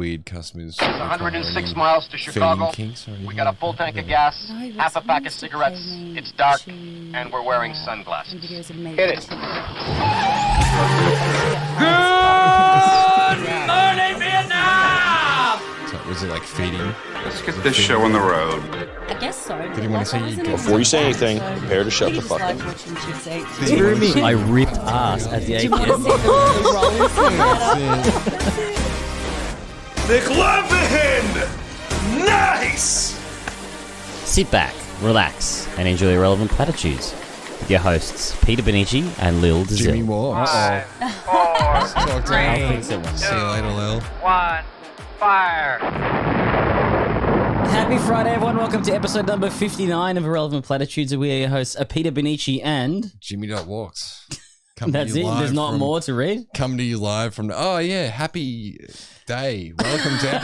weird customers. 106 miles to Chicago. We got a full tank of gas, half a pack of cigarettes. It's dark, and we're wearing sunglasses. Hit it. Good morning, Vietnam! So was it like feeding? Let's get this show on the road. I guess so. Did he want to say you did? Before you say anything, prepare to shut the fuck up. Screw me. I ripped ass at the ATM. McLovin! Nice! Sit back, relax, and enjoy Irrelevant Platitudes with your hosts, Peter Benici and Lil Jimmy Dazil. Moore. 5, 4, Talk to I him. think so. See you later, Lil. 1, fire! Happy Friday, everyone. Welcome to episode number 59 of Irrelevant Platitudes. We are your hosts, Peter Benici and... Jimmy.walks. Coming That's to you it. live There's not from- more to read. Coming to you live from... Oh, yeah. Happy day. Welcome to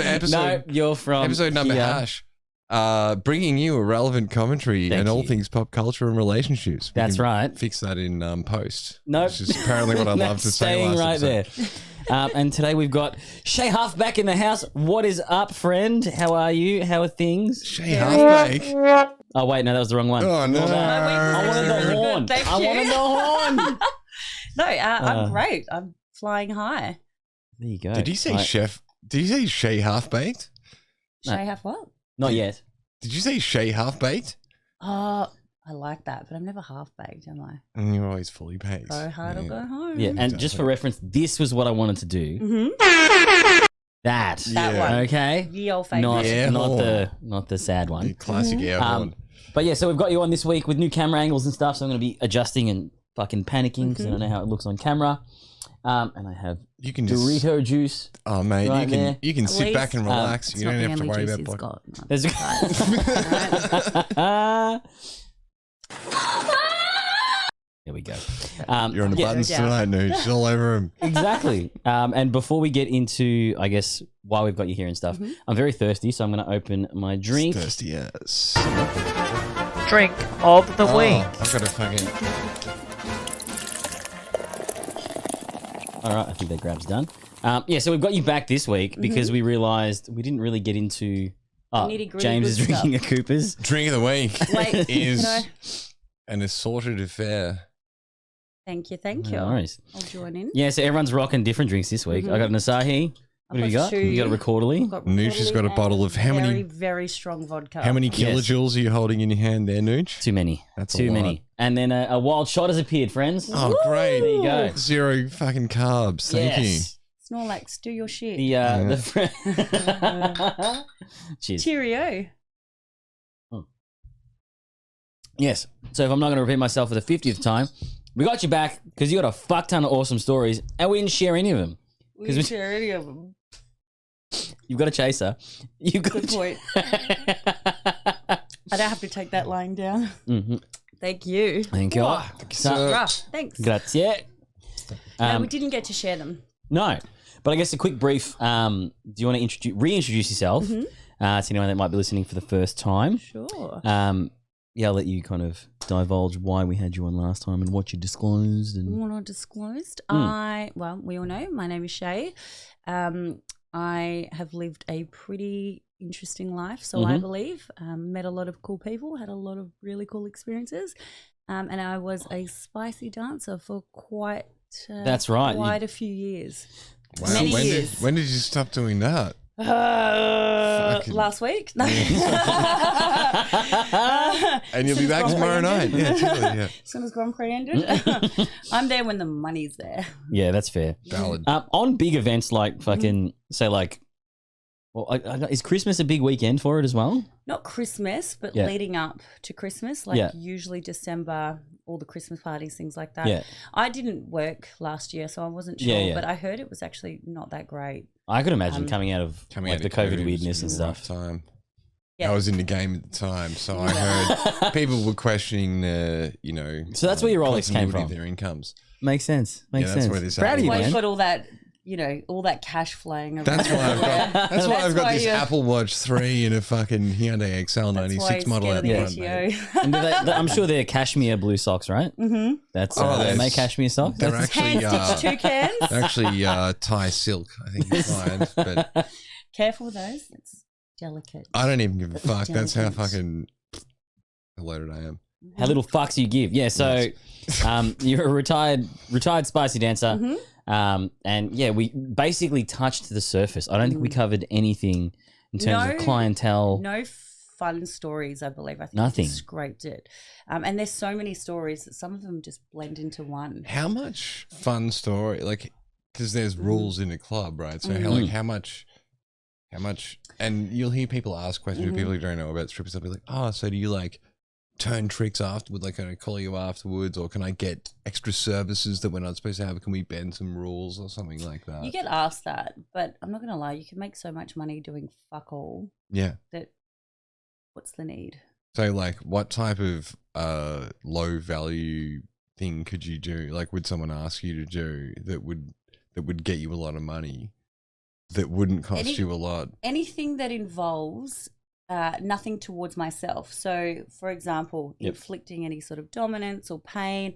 episode... No, you're from Episode number here. hash. Bringing you irrelevant commentary Thank and all you. things pop culture and relationships. We That's can right. Fix that in post. Nope. Which is apparently what I love to say Staying last right episode. there. And today we've got Shay Huff back in the house. What is up, friend? How are you? How are things? Shay Halfbake. Oh, wait, no, that was the wrong one. Oh, no. I wanted the horn. Thank I you. wanted the horn. No, I'm great. I'm flying high. There you go. Did you say Right. chef? Did you say Shay Half-Baked? Should I have what? Not yet. Did you say Shay Half-Baked? Oh, I like that, but I'm never half baked, am I? And you're always fully baked. Go hard or go home. Yeah, and Exactly. just for reference, this was what I wanted to do. Mm-hmm. That. That Yeah. one. Okay. The old favourite. Not, Air not horn. the sad The one. classic air horn. But yeah, so we've got you on this week with new camera angles and stuff. So I'm going to be adjusting and fucking panicking because I don't know how it looks on camera. And I have You can just... Dorito juice. Oh, mate, right there. you can At sit back least, and relax. It's you not don't the have to only worry juice about... he's got. No. There's There we go. You're on the yeah, buttons no doubt. tonight, Noosh. It's all over him. Exactly. And before we get into, I guess, why we've got you here and stuff, I'm very thirsty, so I'm going to open my drink. Thirsty ass. Drink of the week. I've got a fucking... All right, I think that grab's done. Yeah, so we've got you back this week because we realised we didn't really get into... Oh, Nitty-gritty James is good drinking a Cooper's. Drink of the week Wait, is no. an assorted affair. Thank you, thank you. No worries. I'll join in. Yeah, so everyone's rocking different drinks this week. I got an Asahi. What have you got? You got a Recordally? I've got Noosh has got a Recordally bottle of and how many- Very, very strong vodka. How many Yes. kilojoules are you holding in your hand there, Nooch? Too many. That's a Too lot. many. And then a wild shot has appeared, friends. Oh, great. There you go. Zero fucking carbs. Thank you. Snorlax, do your shit. The Cheers. Cheerio. Yes. So if I'm not going to repeat myself for the 50th time, we got you back because you got a fuck ton of awesome stories and we didn't share any of them. We 'Cause didn't share any of them. You've got a chaser. You got Good point. I don't have to take that lying down. Mhm. Thank you. Thank you. So- Rough. Thanks. Grazie. No, we didn't get to share them. No, but I guess a quick brief. Do you want to reintroduce yourself to anyone that might be listening for the first time? Sure. Yeah, I'll let you kind of divulge why we had you on last time and what you disclosed. And What I disclosed. We all know my name is Shay. I have lived a pretty interesting life, so I believe. Met a lot of cool people, had a lot of really cool experiences, and I was a spicy dancer for quite. That's right. Quite a few years. Wow. Many When years. did you stop doing that? Fucking- Last week. No. And you'll be Since back Grand tomorrow Prix night. ended. Yeah, totally. Yeah. As soon as Grand Prix ended, I'm there when the money's there. yeah, that's fair. Valid. On big events like fucking say like, well, is Christmas a big weekend for it as well? Not Christmas, but Yeah. leading up to Christmas, like Yeah. usually December, all the Christmas parties, things like that. Yeah. I didn't work last year, so I wasn't sure, Yeah, yeah. but I heard it was actually not that great. I could imagine coming out of Coming like out the of COVID was weirdness and a rough stuff. Time. Yeah. I was in the game at the time, so I heard people were questioning the, So that's where your Rolex came continuity from. of their incomes. Makes sense. Makes Yeah, that's sense. where this Proud of you, Why happened. you man. got all that all that cash flowing around. That's why I've got. That's why I've got this you're- Apple Watch 3 and a fucking Hyundai That's XL why 96 he's model scared out of the the front. Mate. ATO. And I'm sure they're cashmere blue socks, right? Mm-hmm. That's they make cashmere socks. They're actually Hand stitched toucans. they're actually tie silk. I think you find, but Careful with those. It's delicate. I don't even give a fuck. That's how Delicate. fucking loaded I am. How little fucks you give. Yeah, so you're a retired spicy dancer. Mm-hmm. And yeah, we basically touched the surface. I don't think we covered anything in terms of clientele. No fun stories, I believe. I think Nothing. we scraped it. And there's so many stories that some of them just blend into one. How much fun story? Like, because there's rules in a club, right? So how much? And you'll hear people ask questions. People who don't know about strippers, they'll be like, "Oh, so do you like turn tricks afterward? Like, can I call you afterwards, or can I get extra services that we're not supposed to have? Can we bend some rules or something like that?" You get asked that, but I'm not going to lie, you can make so much money doing fuck all Yeah. that what's the need? So, like, what type of low value thing could you do? Like, would someone ask you to do that would get you a lot of money, that wouldn't cost you a lot? Anything that involves nothing towards myself. So, for example, inflicting any sort of dominance or pain,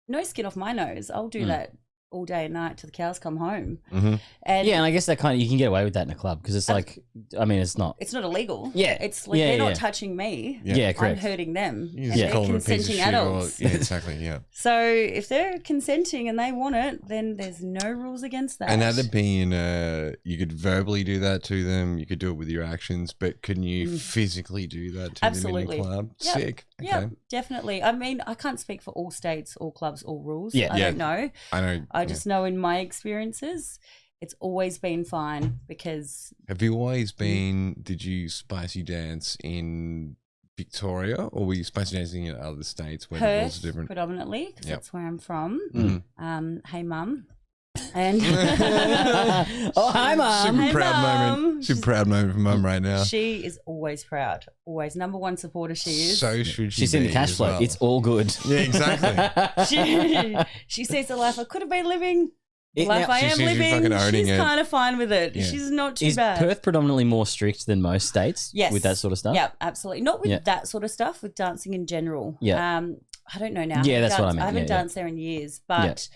no skin off my nose. I'll do that all day and night till the cows come home. Mm-hmm. And Yeah, and I guess that you can get away with that in a club because it's like, I mean, it's not. it's not illegal. Yeah. It's like they're not touching me. Yeah, correct. I'm hurting them. You And just call they're them a piece of consenting shit. adults. Yeah, exactly. Yeah. So if they're consenting and they want it, then there's no rules against that. And that'd be you could verbally do that to them. You could do it with your actions, but couldn't you physically do that to Absolutely. them in your club? Yep. Sick. Okay. Yeah, definitely. I mean, I can't speak for all states, all clubs, all rules. Yeah. I don't know. I know. I just know in my experiences, it's always been fine because Have you always been? Did you spicy dance in Victoria, or were you spicy dancing in other states where the rules Perth are different? predominantly, because Yep. that's where I'm from. Mm. Hey, mum. And Oh, hi, Mum. Super Hey, proud Mum. moment. Super proud moment for mum right now. she is always proud. Always number one supporter she is. So should she? She's in the be cash as flow. well. It's all good. Yeah, exactly. she sees the life I could have been living. The It- life now- I She am sees you living. fucking owning She's it. kind of fine with it. Yeah. She's not too Is bad. Perth predominantly more strict than most states Yes. with that sort of stuff? Yeah, absolutely. Not with Yeah. that sort of stuff, with dancing in general. Yeah. I don't know now. Yeah, that's what I haven't meant. I haven't Yeah, yeah. danced there in years, but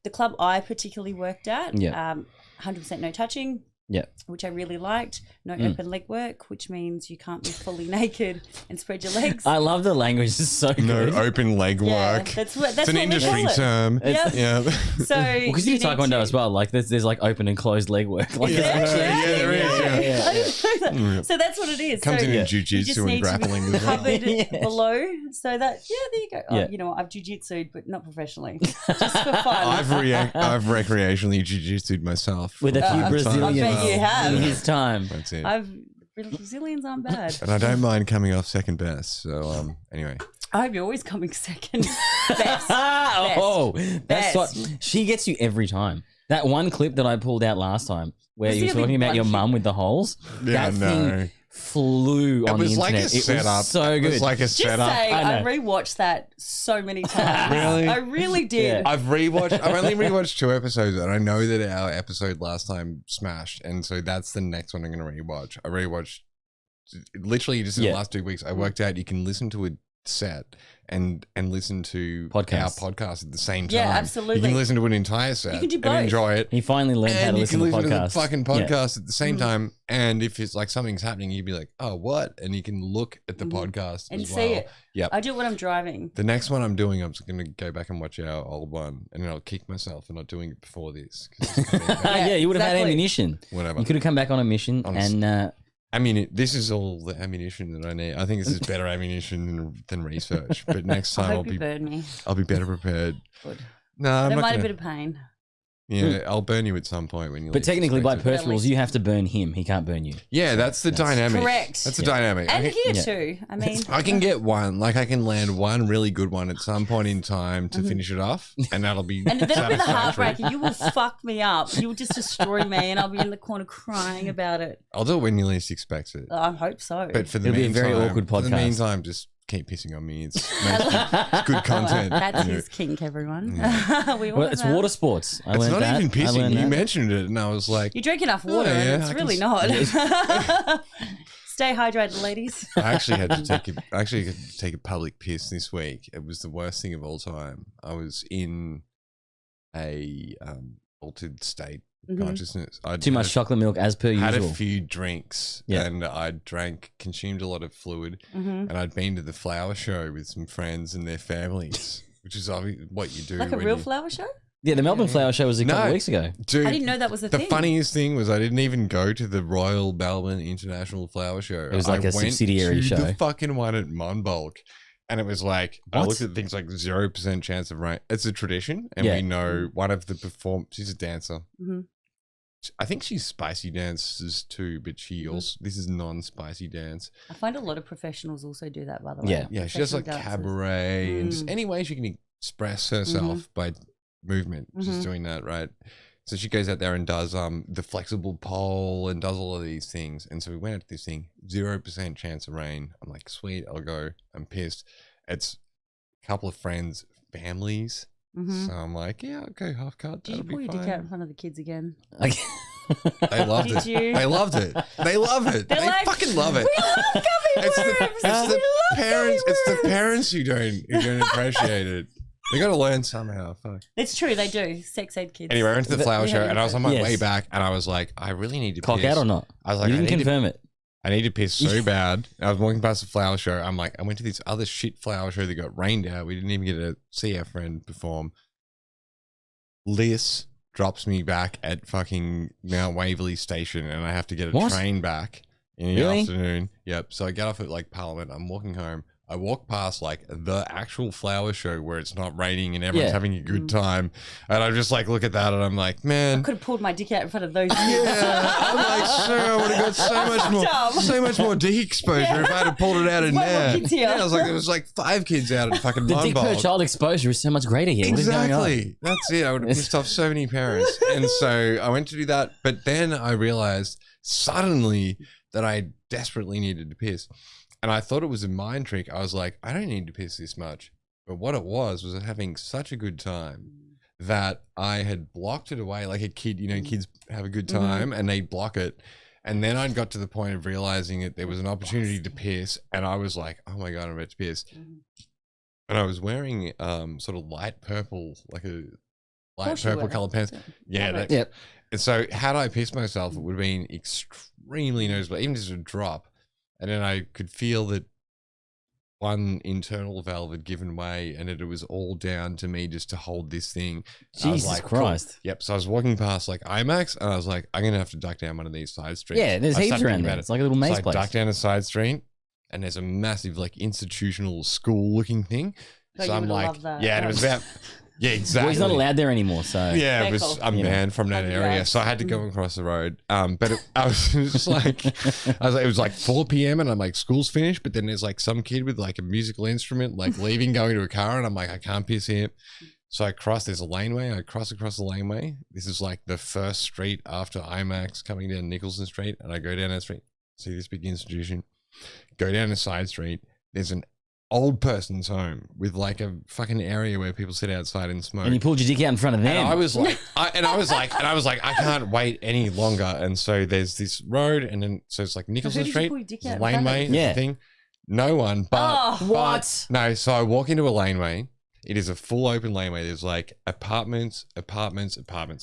the club I particularly worked at, Yeah. 100% no touching, Yeah. which I really liked. No open leg work, which means you can't be fully naked and spread your legs. I love the language. It's so No good. open leg Yeah, work. that's what It's an we industry call it. term. Yep. Yeah. So Because you do need taekwondo to- as well. Like there's like open and closed leg work. Like Is it's there? actually- Yeah, there is, yeah. I didn't know that. So that's what it is. Comes so in you jiu-jitsu just and need grappling to be as well. covered Yeah. below, so that there you go. Oh, Yeah. you know what? I've jiu-jitsu'd, but not professionally, just for fun. I've recreationally jiu-jitsu'd myself with a few I Brazilians bet you have. in his time. That's it. Brazilians aren't bad. And I don't mind coming off second best. So anyway, I hope you're always coming second. Best. Oh, that's Best. what she gets you every time. That one clip that I pulled out last time where Was you he were a big talking about your blunt? mum with the holes. Yeah, that no. thing flew it on the was like a internet. It setup. was so It good. was like a Just setup. say, I I know. rewatched that so many times. Really? I really did. Yeah. I've only rewatched 2 episodes, and I know that our episode last time smashed, and so that's the next one I'm going to rewatch. I rewatched literally just in Yeah. the last 2 weeks. I worked out you can listen to a set and listen to Podcast. our podcast at the same time. Yeah, You absolutely. can listen to an entire set You can do and both. enjoy it. He finally learned how And to you listen can to listen to the podcasts. fucking Yeah. podcast at the same time. And if it's like something's happening, you'd be like, "Oh, what?" And you can look at the podcast And as see well. it. Yep. I do it when I'm driving. The next one I'm doing, I'm just going to go back and watch our old one, and then I'll kick myself for not doing it before this. 'Cause it's gonna be- Yeah, you would have had exactly. ammunition. Whatever. You could have come back on a mission Honest. and I mean, this is all the ammunition that I need. I think this is better ammunition than research. But next I time hope you burn me. I'll be better prepared. Good. No, I'm That not might have gonna, been a pain. Yeah, I'll burn you at some point when you. but least technically by expect it. Perth rules you have to burn him. He can't burn you. Yeah, that's the dynamic. Correct. That's the dynamic. And I can, here too. I mean, I can get one. Like I can land one really good one at some point in time to finish it off, and that'll be. and that'll be the satisfactory. heartbreaker. You will fuck me up. You will just destroy me, and I'll be in the corner crying about it. I'll do it when you least expect it. I hope so. But for the It'll be a meantime, very awkward For the podcast. meantime, just keep pissing on me. It's good content. That's you know. his kink, everyone. We all Well, it's know. water sports. I It's learned not that. even I pissing. learned You that. mentioned it, and I was like, You drink enough water, yeah, and it's I can really not. Stay hydrated, ladies. I actually had to take a public piss this week. It was the worst thing of all time. I was in a altered state of consciousness. Too much chocolate milk as per had usual. a few drinks and I consumed a lot of fluid, and I'd been to the flower show with some friends and their families, which is obviously what you do. Like a when real you, flower show? Yeah, the Melbourne Flower Show was a couple No. of weeks ago. Dude, I didn't know that was a thing. The funniest thing was I didn't even go to the Royal Melbourne International Flower Show. It was like I a went subsidiary to show. the fucking one at Monbulk. And it was like, I What? looked at things like 0% chance of rain. It's a tradition. And Yeah. we know one of the she's a dancer. I think she's spicy dances too, but she also, this is non-spicy dance. I find a lot of professionals also do that, by the way. Yeah. Yeah, she does like Professional dancers. cabaret and just any way she can express herself by movement. She's doing that, right? So she goes out there and does the flexible pole and does all of these things. And so we went out to this thing, 0% chance of rain. I'm like, sweet, I'll go. I'm pissed. It's a couple of friends, families. So I'm like, yeah, I'll go half cut. Did you That'll pull be your dick out in fine. front of the kids again? Okay. They loved Did it. you? They loved it. They love it. They're They like, fucking love it. We love gummy It's worms. the parents. It's the parents who don't appreciate it. They got to learn somehow. Fuck. It's true, they do. Sex ed kids. Anyway, I went to the flower we show had and I was on my Yes. way back and I was like, I really need to Cock piss. out or not? I was like, You I didn't need to confirm it. I need to piss so bad. I was walking past the flower show. I'm like, I went to this other shit flower show that got rained out. We didn't even get to see our friend perform. Liz drops me back at fucking Mount Waverley Station and I have to get a What? train back in the Really? afternoon. Yep. So I get off at like Parliament. I'm walking home. I walk past like the actual flower show where it's not raining and everyone's Yeah. having a good time. And I just like look at that and I'm like, I man. could have pulled my dick out in front of those kids. Yeah, I'm like, sure, I would have got so much more dick exposure if I'd have pulled it out in Way more there. kids here. Yeah, I was like, there was like 5 kids out at fucking The dick per Monbulk. child exposure is so much greater here. What is going on? Exactly. That's it. I would have pissed off so many parents. And so I went to do that. But then I realized suddenly that I desperately needed to piss. And I thought it was a mind trick. I was like, I don't need to piss this much. But what it was having such a good time that I had blocked it away like a kid. You know, kids have a good time and they block it. And then I got to the point of realizing that there was an opportunity to piss. And I was like, oh my God, I'm about to piss. And I was wearing sort of light purple, like a light course you purple were. colored pants. Yeah. Love it. Yep. And so had I pissed myself, it would have been extremely noticeable, even just a drop. And then I could feel that one internal valve had given way and it was all down to me just to hold this thing. And I was Jesus like, cool. Christ. Yep. So I was walking past like IMAX and I was like, I'm going to have to duck down one of these side streets. Yeah, there's I heaps started around thinking there. about It's like a little maze so place. I ducked down a side street and there's a massive like institutional school looking thing. Oh, So you I'm would've like, loved that. yeah, and it was about, yeah, exactly. Well, he's not allowed there anymore, so. Yeah, Fair it was, call. I'm You know. banned from that Yeah. area, so I had to go across the road. But I was just like, it was like 4 p.m. and I'm like, school's finished. But then there's like some kid with like a musical instrument, like leaving, going to a car, and I'm like, I can't piss here. So I cross. There's a laneway. I cross across the laneway. This is like the first street after IMAX coming down Nicholson Street, and I go down that street. See this big institution. Go down a side street. There's an old person's home with like a fucking area where people sit outside and smoke. And you pulled your dick out in front of them. And I was like, I can't wait any longer. And so there's this road, and then so it's like Nicholson who did you Street, pull your dick there's out a in front of? laneway, Yeah. thing. No one, but Oh, what? No, so I walk into a laneway. It is a full open laneway. There's like apartments.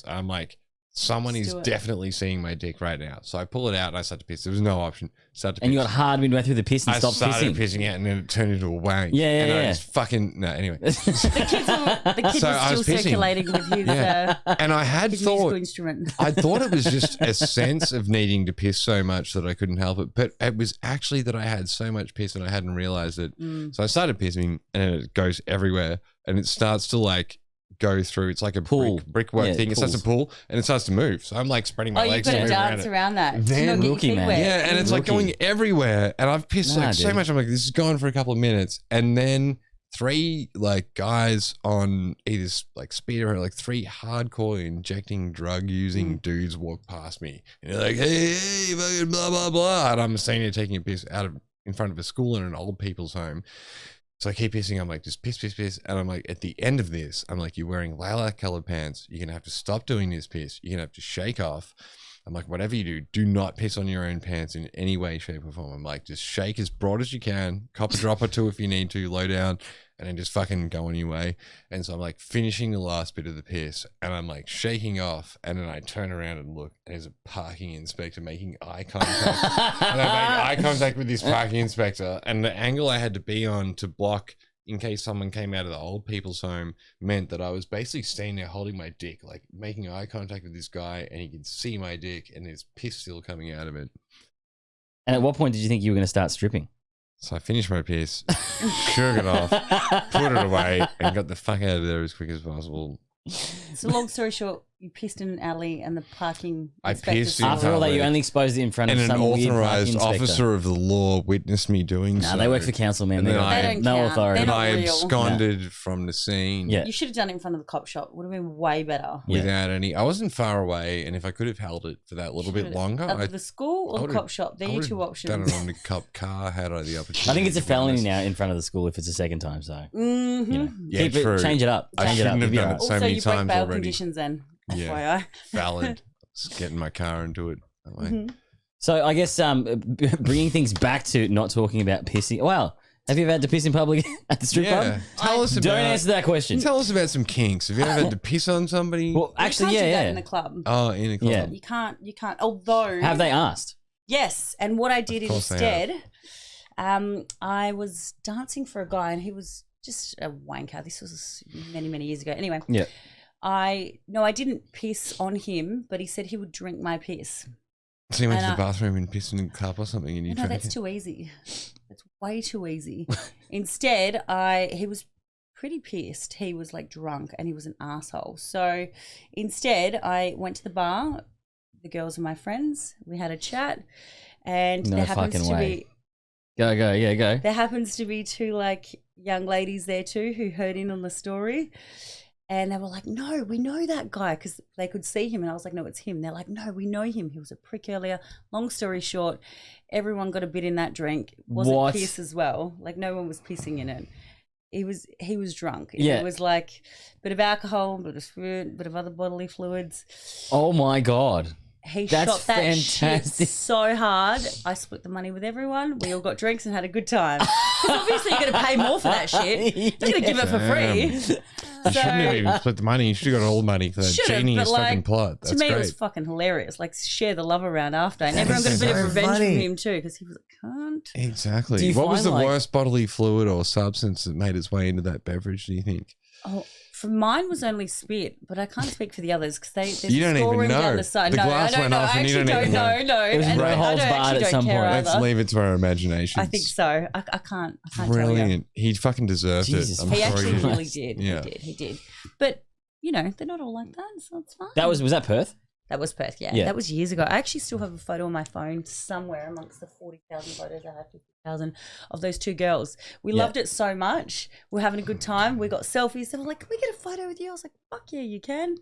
I'm like, someone Let's is do it. definitely seeing my dick right now. So I pull it out and I start to piss. There was no option. Start to piss. And you got hard midway through the piss and I stopped started pissing. pissing out, and then it turned into a wank. Yeah, yeah, and I yeah. just fucking no. Anyway, The kid So was I still was pissing. circulating with his, Yeah. and I had his musical thought. instrument. I thought it was just a sense of needing to piss so much that I couldn't help it. But it was actually that I had so much piss and I hadn't realized it. Mm. So I started pissing and it goes everywhere and it starts to like go through. It's like a Pool. brickwork Yeah, thing. It starts to pools. pull and it starts to move. So I'm like spreading my Oh, you've legs got to to move dance around it. around that. Then- To not get your Rookie, feet man. wet. Yeah, and it's like Rookie. going everywhere. And I've pissed Nah, like so dude. much. I'm like, this is going for a couple of minutes. And then 3 like guys on either like speeder or like 3 hardcore injecting drug using dudes walk past me. And they're like, hey, fucking blah, blah, blah. And I'm standing there taking a piss out of in front of a school in an old people's home. So I keep pissing. I'm like, just piss, piss, piss. And I'm like, at the end of this, I'm like, you're wearing lilac colored pants. You're going to have to stop doing this piss. You're going to have to shake off. I'm like, whatever you do not piss on your own pants in any way, shape, or form. I'm like, just shake as broad as you can, cop a drop or two if you need to, low down, and then just fucking go on your way. And so I'm like finishing the last bit of the piss, and I'm like shaking off, and then I turn around and look, and there's a parking inspector making eye contact. And I make eye contact with this parking inspector, and the angle I had to be on to block in case someone came out of the old people's home meant that I was basically standing there holding my dick, like making eye contact with this guy, and he could see my dick and there's piss still coming out of it. And at what point did you think you were going to start stripping? So I finished my piss, shook it off, put it away, and got the fuck out of there as quick as possible. So long story short, you pissed in an alley and the parking I inspector pissed saw in it. After all that, you only exposed it in front And of an some weird parking authorized inspector. officer of the law witnessed me doing so. No, they work for council, man. And They then got I- They don't no count. authority. They're And not I real. absconded from the scene. Yeah. You should have done it in front of the cop shop. Would have been way better. Yeah. Without any, I wasn't far away, and if I could have held it for that little bit Should've- longer, Of I the school or the would've- cop shop? They're I your would've two done options. it on the cop car had I the opportunity. I think it's a to be felony honest. now in front of the school if it's a second time. So Mm-hmm. you know, Yeah, keep true. it, change it up. I Change it up. shouldn't have You'll be done all it right. so Also, many you break times bail already. conditions then. Yeah. FYI. Valid. Just get in my car and do it. That way. Mhm. So I guess bringing things back to not talking about pissing. Well, have you ever had to piss in public at the strip Yeah. club? Tell us about. Don't answer that question. Tell us about some kinks. Have you ever had to piss on somebody? Well, actually, you can't do that yeah, in the club. Oh, in a club. Yeah. You can't. Although Have they asked? Yes, and what I did Of course they instead, I was dancing for a guy, and he was just a wanker. This was many, many years ago. Anyway, Yeah. I didn't piss on him, but he said he would drink my piss. So you went to And the bathroom and pissed in a cup or something, and you No, drank that's it? too easy. That's way too easy. Instead, he was pretty pissed. He was like drunk, and he was an asshole. So instead, I went to the bar. The girls were my friends. We had a chat, and No there happens fucking to way. be. Go, yeah, go. There happens to be two like young ladies there too who heard in on the story, and they were like, "No, we know that guy," because they could see him, and I was like, "No, it's him." They're like, "No, we know him. He was a prick earlier." Long story short, everyone got a bit in that drink. Wasn't What? piss as well. Like no one was pissing in it. He was drunk. Yeah. It was like a bit of alcohol, a bit of spirit, a bit of other bodily fluids. Oh my god. He That's shot that fantastic. shit so hard. I split the money with everyone. We all got drinks and had a good time. 'Cause obviously, you're going to pay more for that shit. You're going to give it for free. You shouldn't have even split the money. You should have got all the money for that Should've, genius but, fucking like, plot. That's to me, great. it was fucking hilarious. Like, share the love around after. And everyone got a is bit of so revenge funny. from him, too, because he was a cunt. Exactly. Do you What was find, the like- worst bodily fluid or substance that made its way into that beverage, do you think? Oh, for mine was only spit, but I can't speak for the others because there's You a don't even scoring know. down the side. The No, glass I don't went know. off I and you actually don't don't even know. know. No, It was and no I holds don't barred actually at don't some care point. either. Let's leave it to our imagination. I think so. I can't tell you. Brilliant. He fucking deserved Jesus it. I'm He sorry actually he- really did. Yeah. He did. But, you know, they're not all like that, so it's fine. Was that Perth? That was Perth, yeah. Yeah. That was years ago. I actually still have a photo on my phone somewhere amongst the 40,000 photos I have, 50,000 of those two girls. We Yeah. loved it so much. We were having a good time. We got selfies. They were like, "Can we get a photo with you?" I was like, "Fuck yeah, you can."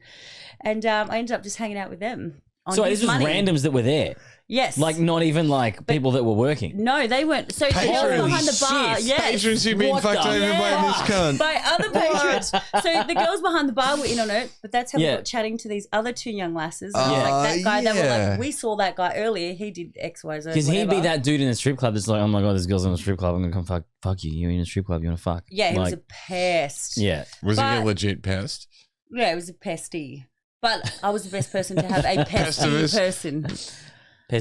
And I ended up just hanging out with them. On So his this was money. randoms that were there. Yes. Like not even like people that were working. No, they weren't. So the girls Patrons. behind the bar, Shit. yes. Patrons who've been What fucked the- over by this cunt. By other patrons. So the girls behind the bar were in on it, but that's how Yeah. we got chatting to these other two young lasses. And Yeah. like that guy, they were yeah. like, "We saw that guy earlier. He did X, Y, Z." Because he'd be whatever." that dude in a strip club that's like, oh my god, this girl's in a strip club. I'm gonna come fuck you. You're in a strip club. You wanna fuck? Yeah, he was Like, a pest. yeah. Was he a But- legit pest? Yeah, he was a pesty. But I was the best person to have a pesty Pestivus. person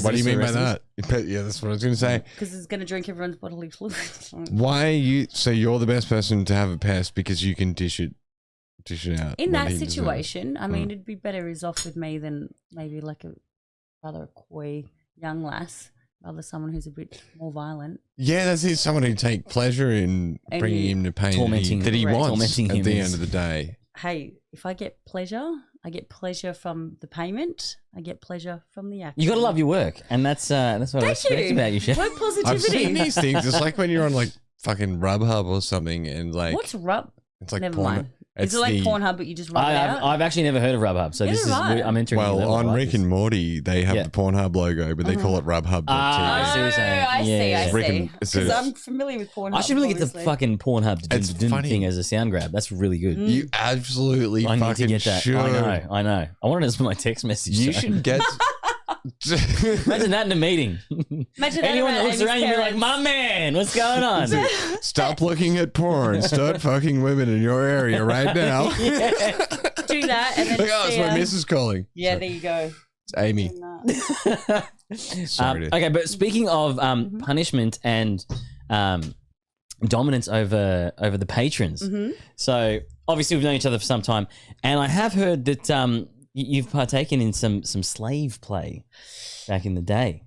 What do you mean by that? Yeah, that's what I was going to say. because it's going to drink everyone's bodily fluids. Why are you? So you're the best person to have a pest because you can dish it out. In what that he deserves. situation, I mean, it'd be better he's off with me than maybe like a rather coy young lass, rather someone who's a bit more violent. Yeah, that's it. Someone who take pleasure in And bringing him the pain Tormenting- that he Correct. wants tormenting at the humans. end of the day. Hey, if I get pleasure, I get pleasure from the payment. I get pleasure from the action. You gotta love your work, and that's what I Thank respect you. about you, Chef. Work I've positivity. seen these things. It's like when you're on like fucking Rubhub or something, and like What's rub? it's like Never porn. mind. Is it like Pornhub, but you just rub it out? I've actually never heard of RubHub, so this is I'm entering. Well, on Rick and Morty, they have the Pornhub logo, but they call it RubHub. I see what you're saying. I see. Because Because I'm familiar with Pornhub. I should really get the obviously. fucking Pornhub thing as a sound grab. That's really good. You absolutely I need to fucking get that. should. I know. I wanted it as my text message. You so. should get. Imagine that in a meeting. Imagine Anyone that around looks Amy's around you be like, parents. my man, what's going on? Stop looking at porn. Start fucking women in your area right now. Do that and then Like, oh, it's my missus calling. Yeah, Sorry. there you go. It's Amy. Sorry. Okay, but speaking of punishment and dominance over the patrons, so obviously we've known each other for some time, and I have heard that you've partaken in some slave play back in the day.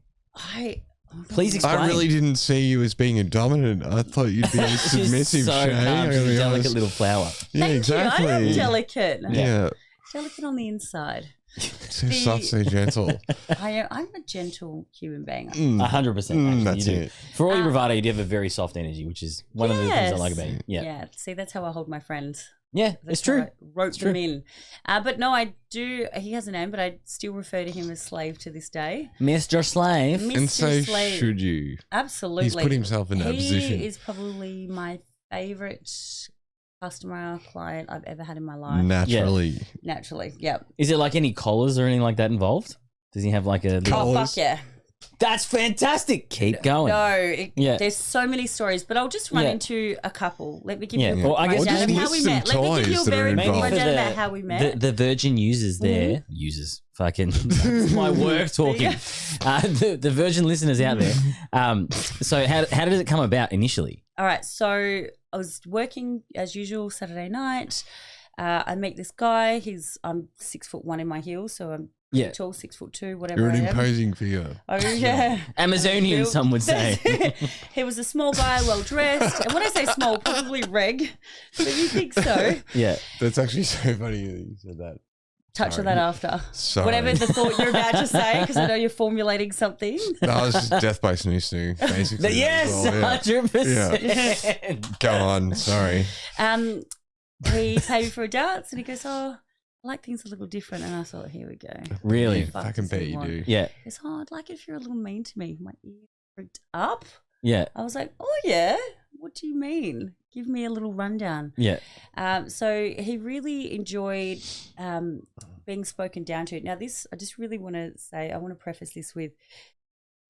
Please explain. I really didn't see you as being a dominant. I thought you'd be a submissive, so Shay. calm. I'm She's gonna a be delicate honest. little flower. Yeah, exactly. I am delicate. Yeah. Delicate on the inside. So soft, so gentle. I'm a gentle human being. 100%. That's it. For all your bravado, you do have a very soft energy, which is one of the things I like about you. Yeah, Yeah. See, that's how I hold my friends. yeah, That's it's true. how I rope them in. But no, I do. He has a name, but I still refer to him as Slave to this day. Mr. Slave. Mr. And so Slave. should you. Absolutely. He's put himself in that position. He is probably my favorite customer client I've ever had in my life. Naturally. Naturally, yep. Is it like any collars or anything like that involved? Does he have like a little... Oh, Collars? fuck yeah. That's fantastic. Keep going. No, there's so many stories, but I'll just run Yeah. into a couple. Let me give Yeah. you a Well, I quick guess rundown just of how we list some met. Let me give you a toys that are very quick involved. rundown about how we met. The virgin users there, users, fucking, that's my work talking. The virgin listeners out there. So how did it come about initially? All right, so I was working as usual Saturday night. I meet this guy. I'm 6'1" in my heels, so I'm Yeah. tall, 6'2", whatever. You're an I am. imposing figure. Oh yeah, Amazonian, some would say. He was a small guy, well dressed, and when I say small, probably reg. But you think so? Yeah. That's actually so funny that you said that. Touch on Sorry. that after. Sorry. Whatever the thought you're about to say, because I know you're formulating something. No, it's just death by snoo basically. Yes, That was all, yeah. 100%. Go on, sorry. He paid me for a dance, and he goes, "Oh, I like things a little different." And I thought, "Here we go." Really? Fuck Fucking does bet he you want? do. Yeah. He goes, "Oh, I'd like it if you're a little mean to me." My ear pricked up. Yeah. I was like, "Oh yeah, what do you mean? Give me a little rundown." Yeah. So he really enjoyed being spoken down to. Now, this I just really want to say. I want to preface this with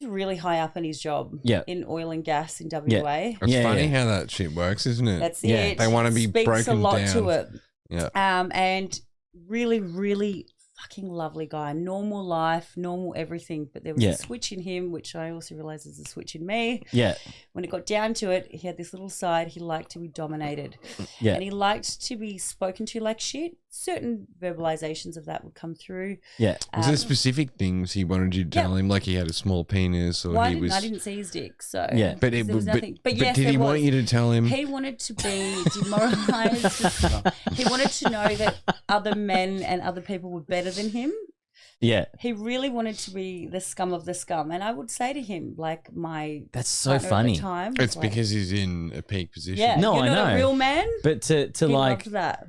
he's really high up in his job. Yeah. In oil and gas in WA. It's Yeah, funny yeah. how that shit works, isn't it? That's Yeah. it. They wanna be Speaks broken a lot down. to it. Yeah. And really, really fucking lovely guy. Normal life, normal everything. But there was Yeah. a switch in him, which I also realized is a switch in me. Yeah. When it got down to it, he had this little side. He liked to be dominated. Yeah. And he liked to be spoken to like shit. Certain verbalizations of that would come through. Yeah. Was there specific things he wanted you to tell him, like he had a small penis, or Well, he was? I didn't see his dick, so Yeah. But there was nothing. But yes, did he there want was. you to tell him? He wanted to be demoralized. He wanted to know that other men and other people were better than him. Yeah. He really wanted to be the scum of the scum. And I would say to him, like my That's so partner at the funny. time, It's like, because he's in a peak position. yeah, No, you're I not know. a real man. But to He like loved that.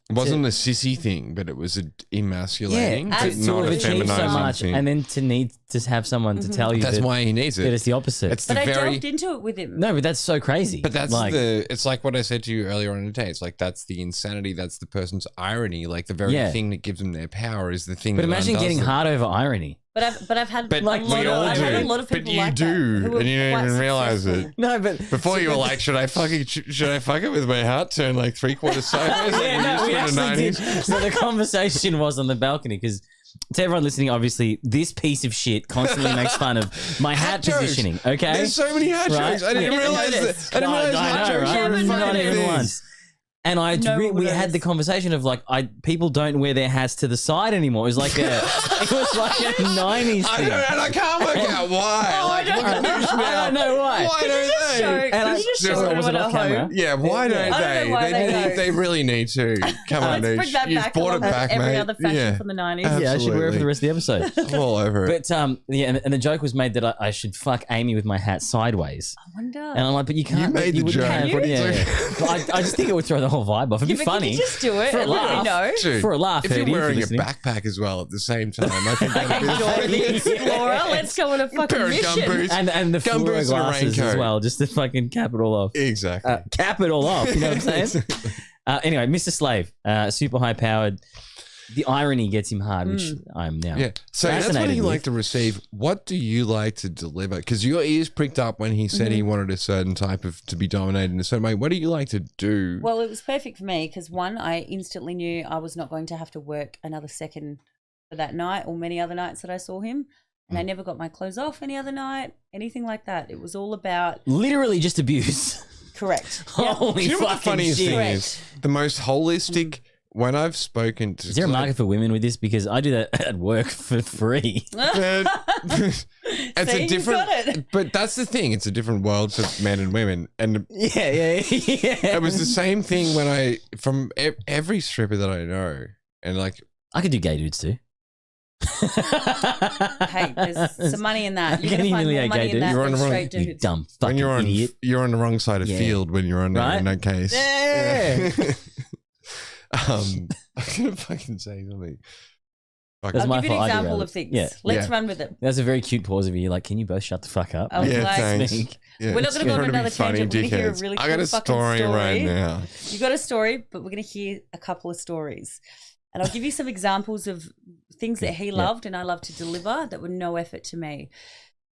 It wasn't a sissy thing, but it was emasculating. Yeah, but absolutely. not to a achieve so feminizing much, thing. and then to need to have someone to tell you That's that, why he needs that it. it's the opposite. It's But the I very. delved into it with him. No, but that's so crazy. But that's like, it's like what I said to you earlier on in the day. It's like that's the insanity. That's the person's irony. Like the very Yeah. thing that gives them their power is the thing. But that imagine undoes getting them. hard over irony. But I've had But like we all I've had a do. lot of But people you like do, that who and you were don't quite even realize successful. it. No, but Before you were like, should I fuck it with my heart turned like 3/4 sideways? like yeah, we no, used we to in the actually did. 90s? So the conversation was on the balcony because to everyone listening, obviously, this piece of shit constantly makes fun of my hat jokes. positioning. Okay, There's so many hat Right? jokes. I didn't Yeah. realize that. I didn't realize hat know, jokes right? were a Never fucking Not even thing. once. And No one will we had notice. the conversation of like, people don't wear their hats to the side anymore. It was like a 90s I thing. don't, and I can't work out why. Like, look at this I now. don't know why. Why don't they? And I just just show was it everyone off at camera? home? Yeah, why don't I don't they? know why they don't. They really need to. Come on, Let's dude. bring that You've back brought it along with back, every mate. other fashion Yeah. from the 90s. Yeah, I should wear it for the rest of the episode. I'm all over it. But and the joke was made that I should fuck Amy with my hat sideways. I wonder. And I'm like, but you can't. You made the wouldn't joke. have- Can you? Yeah. But I just think it would throw the whole vibe off. It'd be Yeah, but funny. Can you just do it? For a and let me laugh. know. Dude, For a laugh, if you're Eddie, if wearing a you're listening. backpack as well at the same time, I think that'd be Enjoy the Explorer. Let's go on a fucking pair of mission. gumboots. And the Gumboots fluoro and a glasses as raincoat. well, just to fucking cap it all off. Exactly. Cap it all off, you know what I'm saying? Anyway, Mr. Slave, super high powered. The irony gets him hard, which I'm now. Yeah. So that's what fascinated he with. liked to receive. What do you like to deliver? Because your ears pricked up when he said he wanted a certain type of to be dominated in a certain way. What do you like to do? Well, it was perfect for me because one, I instantly knew I was not going to have to work another second for that night or many other nights that I saw him. And I never got my clothes off any other night, anything like that. It was all about Literally just abuse. correct. Holy Do you know what the fucking funniest shit. thing Correct. is? The most holistic. When I've spoken to, Is there a market for women with this? Because I do that at work for free. it's See, a you different. got it. But that's the thing. It's a different world for men and women, and Yeah. it was the same thing when I from every stripper that I know, and like I could do gay dudes too. Hey, there's some money in that. You're Can going to you find humiliate more money gay in that dudes? You're than on the wrong- straight You dudes. dumb when fucking idiot. you're on the wrong side of Yeah. field when you're on there Right? in that case. Yeah. I'm gonna fucking say something. Fuck. That's I'll my give you fault. an I example derailed of it. things. Yeah. Let's Yeah. run with it. That's a very cute pause of you. Like, can you both shut the fuck up? I was Yeah, like, thanks. Speak. Yeah, We're not it's gonna go on trying another be funny, tangent. We're gonna hear a dickheads. really I got cool a fucking story right story. now. You got a story, but we're going to hear a couple of stories. And I'll give you some examples of things that he loved and I love to deliver that were no effort to me.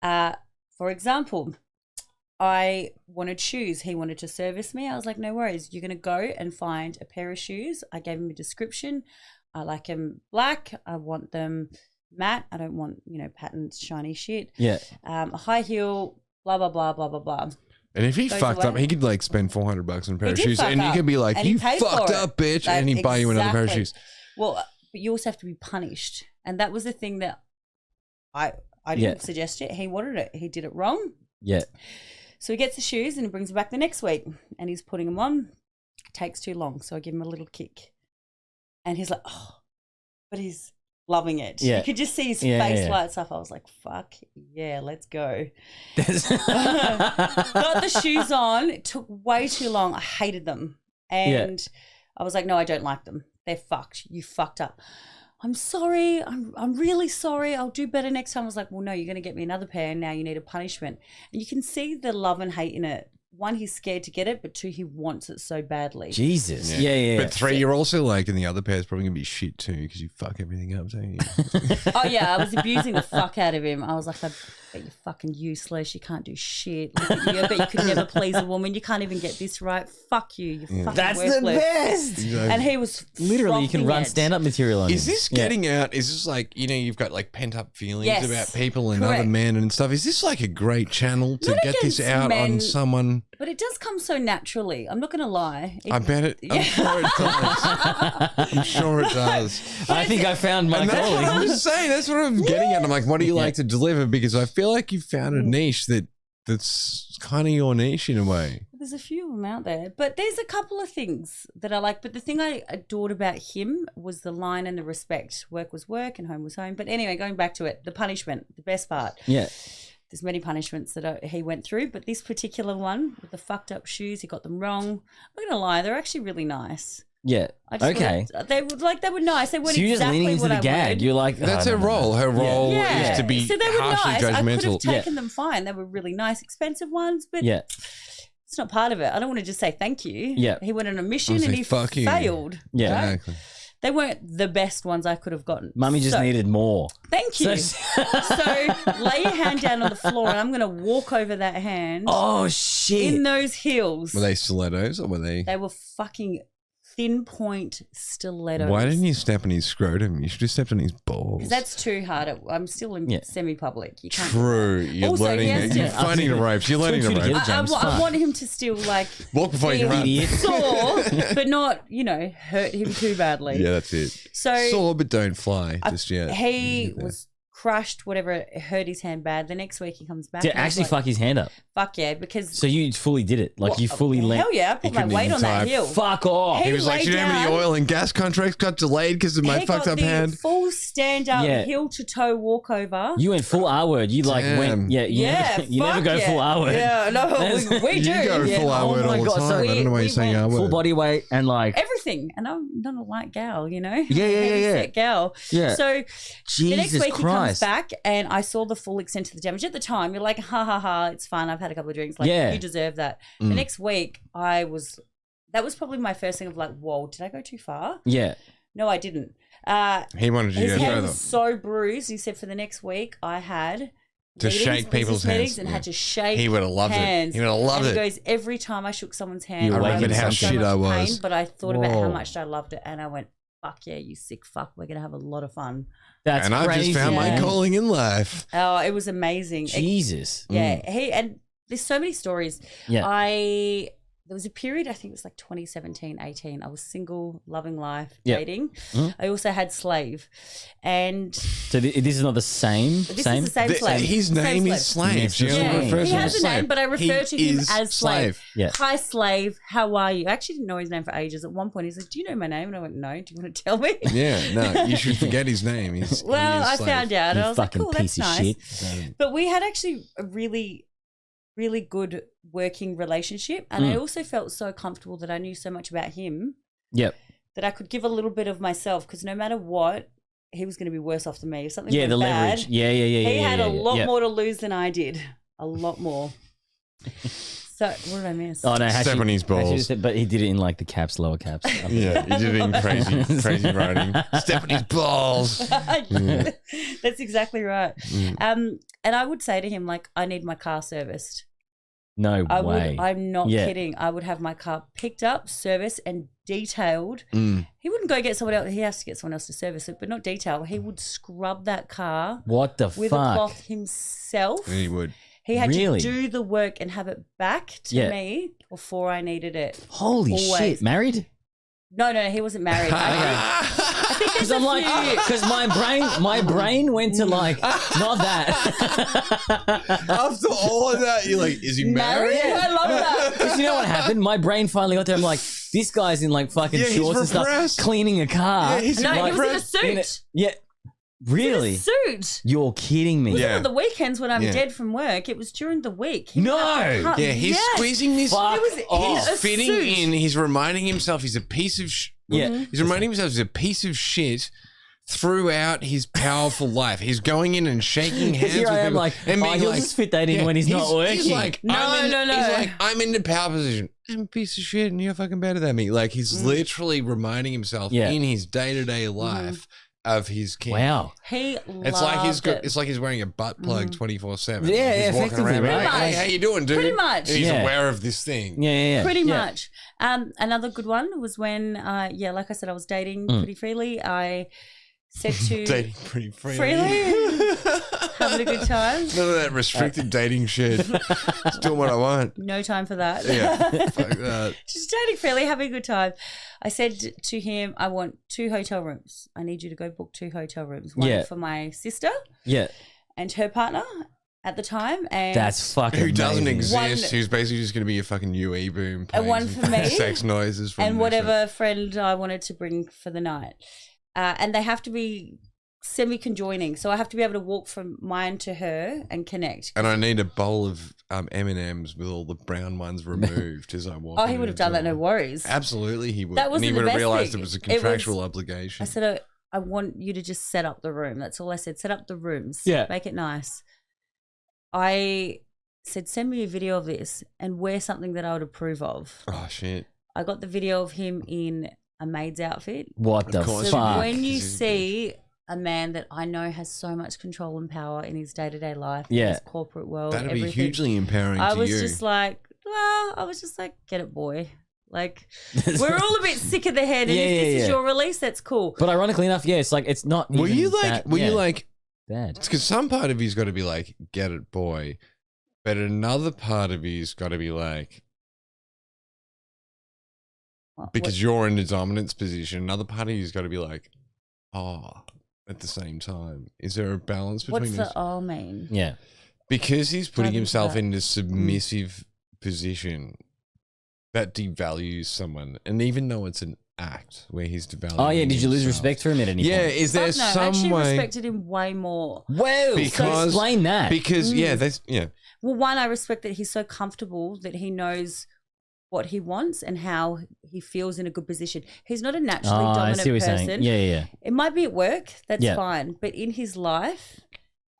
For example, I wanted shoes. He wanted to service me. I was like, no worries. You're going to go and find a pair of shoes. I gave him a description. I like them black. I want them matte. I don't want, patterned, shiny shit. Yeah. A high heel, blah, blah, blah, blah, blah, blah. And if he Goes fucked up, away. he could like spend $400 on a pair He of did shoes, fuck and you up. could be like, And he "You paid fucked for it." up, bitch," Like, and he'd buy you another pair of exactly. shoes. Well, but you also have to be punished. And that was the thing that I didn't Yeah. suggest it. He wanted it. He did it wrong. Yeah. So he gets the shoes and he brings them back the next week and he's putting them on. It takes too long. So I give him a little kick. And he's like, oh, but he's loving it. Yeah. You could just see his Yeah, face yeah. lights up. I was like, fuck yeah, let's go. That's- Got the shoes on. It took way too long. I hated them. And I was like, no, I don't like them. They're fucked. You fucked up. I'm sorry. I'm really sorry. I'll do better next time. I was like, well, no, you're going to get me another pair and now you need a punishment. And you can see the love and hate in it. One, he's scared to get it, but two, he wants it so badly. Jesus. Yeah. But three, you're also like, and the other pair's probably gonna be shit too because you fuck everything up, don't you? Oh, yeah, I was abusing the fuck out of him. I was like, I bet you're fucking useless. You can't do shit. Look at you. I bet you could never please a woman. You can't even get this right. Fuck you. You're fucking That's the worthless. best. And he was Literally, you can frothing run it. stand-up material on Is him. this Yeah. getting out? Is this like, you've got like pent up feelings Yes. about people and Correct. other men and stuff? Is this like a great channel to Not get this against out on men. someone? But it does come so naturally. I'm not going to lie. I bet it. I'm sure it does. I'm sure it does. I think I found my And that's what calling. I'm saying. That's what I'm getting at. I'm like, what do you like to deliver? Because I feel like you found a niche that's kind of your niche in a way. There's a few of them out there. But there's a couple of things that I like. But the thing I adored about him was the line and the respect. Work was work and home was home. But anyway, going back to it, the punishment, the best part. Yeah. There's many punishments that he went through, but this particular one with the fucked up shoes, he got them wrong. I'm not gonna lie, they're actually really nice. Yeah. I just Okay. they were nice. They weren't So you're just exactly leaning into what the I gag. wanted. You're like, That's oh, her no, no, role. no. Her role Yeah. is to be so they were harshly nice. I could judgmental. have taken them fine. They were really nice, expensive ones, but Yeah. it's not part of it. I don't want to just say thank you. Yeah. He went on a mission Honestly, and he fuck you. failed. Yeah. right? Exactly. They weren't the best ones I could have gotten. Mummy just So- needed more. Thank you. So- So lay your hand down on the floor and I'm going to walk over that hand Oh, shit. in those heels. Were they stilettos or were they? They were fucking thin point stilettos. Why didn't you step on his scrotum? You should have stepped on his balls. Because that's too hard. I'm still in semi-public. You can't. True. You're Also, learning. he has You're to- finding the ropes. You're learning the Should get ropes. it, I, James. I want him to still like Walk before you can run. sore, but not hurt him too badly. Yeah, that's it. So Soar but don't fly just yet. he was crushed, whatever, it hurt his hand bad. The next week he comes back. Did and I was actually like, fuck his hand up. Fuck yeah, because So you fully did it. Like you fully leant. hell yeah, I put He my couldn't weight even on that type. hill. Fuck off. He He was like, laid "Do you know how many down. oil and gas contracts got delayed because of my He fucked got up the hand?" full stand up Yeah. heel to toe walkover. You went full R word. You like Damn. went. Yeah. You never fuck go yeah. full R word. Yeah, no, we do. You go yeah. full R word Oh my all the God, time. so I don't know why we you're saying went R word. Full body weight and like. Everything, and I'm not a light gal, Yeah. Heavy-set gal. Yeah. So the next Jesus week he comes Christ. back, and I saw the full extent of the damage. At the time, you're like, ha ha ha, it's fun. I've had a couple of drinks. Like, Yeah. you deserve that. The next week, that was probably my first thing of like, whoa, did I go too far? Yeah. No, I didn't. He wanted you His to go hand further. was so bruised. He said for the next week, I had To meetings, shake people's business meetings hands, and yeah. had to shake. He would have loved it. hands. He would have loved and it. He goes, every time I shook someone's hand, You I awakened was in how so shit much I was. pain, but I thought about how Whoa. much I loved it, and I went, fuck yeah, you sick fuck. We're gonna have a lot of fun. That's And I've crazy. just found my man. calling in life. Oh, it was amazing. Jesus. Yeah, and there's so many stories. Yeah. There was a period, I think it was like 2017, 18. I was single, loving life, Yep. dating. Mhm. I also had slave, and So this is not the same. this is the same slave. His Same name is Slave. Mr. You know, Slave. refers He to him has as a name, Slave. but I refer He to him is as Slave. Yeah. Hi, Slave. How are you? I actually didn't know his name for ages. At one point, he's like, "Do you know my name?" And I went, "No. Do you want to tell me?" Yeah, no, you should forget his name. Well, I found out. And You I was like, fucking "Cool, piece that's of nice." shit. But we had actually a really, really good working relationship, and I also felt so comfortable that I knew so much about him Yep. that I could give a little bit of myself, because no matter what, he was going to be worse off than me. If something Yeah, went the bad, leverage. Yeah. he had yeah, a lot yeah. more to lose than I did. A lot more. So what did I miss? Oh no, Step on his balls. But he did it in like the caps, lower caps. Yeah, he did it in crazy writing. Step on his balls. That's exactly right. Mm. And I would say to him, like, I need my car serviced. No way. I'm not Yeah. kidding. I would have my car picked up, serviced, and detailed. Mm. He wouldn't go get someone else. He has to get someone else to service it, but not detail. He would scrub that car What the with a fuck? cloth himself. He would. He had Really? to do the work and have it back to Yeah. me before I needed it. Holy Always. shit! Married? No, he wasn't married. I think Because there's I'm a like, few- because my brain went to like, not that. After all of that, you're like, is he married? married. I love that. Because you know what happened? My brain finally got there. I'm like, this guy's in like fucking Yeah, he's shorts and stuff, repressed. cleaning a car. Yeah, he's No, he like, was in a In suit. yeah, really? In a suit. You're kidding me? It Yeah. wasn't on the weekends when I'm Yeah. dead from work. It was during the week. He would No. have to cut- Yeah, he's Yes. squeezing this. Fuck He was in off. a Fitting suit. in. He's reminding himself he's a piece of. Yeah. He's reminding himself he's a piece of shit. Throughout his powerful life, he's going in and shaking hands Here with I am people like, and oh, being he'll like, just fit that in when he's not working. He's like, No. He's like, I'm in the power position. I'm a piece of shit, and you're fucking better than me. Like he's literally reminding himself Yeah. in his day-to-day life of his king. Wow. He It's like he's loved got, it. it's like he's wearing a butt plug 24/7. Yeah, yeah, he's walking effectively, around being right? like, Pretty hey, much. how you doing, dude? Pretty much. And he's Yeah. aware of this thing. Yeah. Pretty yeah. much. Another good one was when, like I said, I was dating pretty freely. I said to Dating pretty freely. having a good time. None of that restricted dating shit. Just doing what I want. No time for that. Yeah, fuck that. Just dating freely, having a good time. I said to him, I want 2 hotel rooms. I need you to go book 2 hotel rooms. One Yeah. for my sister Yeah. and her partner at the time. And That's fucking Who doesn't amazing. exist? One- who's basically just going to be a fucking UE boom. Playing one some for me. Sex noises from and this whatever friend I wanted to bring for the night. And they have to be semi-conjoining. So I have to be able to walk from mine to her and connect. And I need a bowl of M&Ms with all the brown ones removed as I walk. Oh, he in would the have done that, door. no worries. Absolutely, he would. That And he wasn't would the have best realised thing. it was a It was- contractual obligation. I said, I want you to just set up the room. That's all I said. Set up the rooms. Yeah. Make it nice. I said, send me a video of this and wear something that I would approve of. Oh shit! I got the video of him in a maid's outfit. What the Of course So you fuck? did. when you Because he's a see a man that I know has so much control and power in his day-to-day life, in Yeah. his corporate world, That'd be everything, hugely empowering I to was you. just like, get it, boy. Like, we're all a bit sick of the head, and if this is your release, that's cool. But ironically enough, yeah, it's like it's not. Were even you like? that, Were you like? bad? It's because some part of you's got to be like, get it, boy, but another part of you's got to be like, because you're in the dominance position. Another part of you's got to be like, at the same time. Is there a balance between What's the mean? Yeah. Because he's putting himself in this Mm. submissive position that devalues someone, and even though it's an act where he's devaluing. Oh yeah, did you lose himself. respect for him at any Yeah, point? is there Fuck no, I some actually way? respected him way more. Well, so Because- explain that. Because yeah. Well, one, I respect that he's so comfortable that he knows what he wants and how he feels in a good position. He's not a naturally I dominant see what you're person. saying. Yeah. It might be at work, that's Yeah. fine. But in his life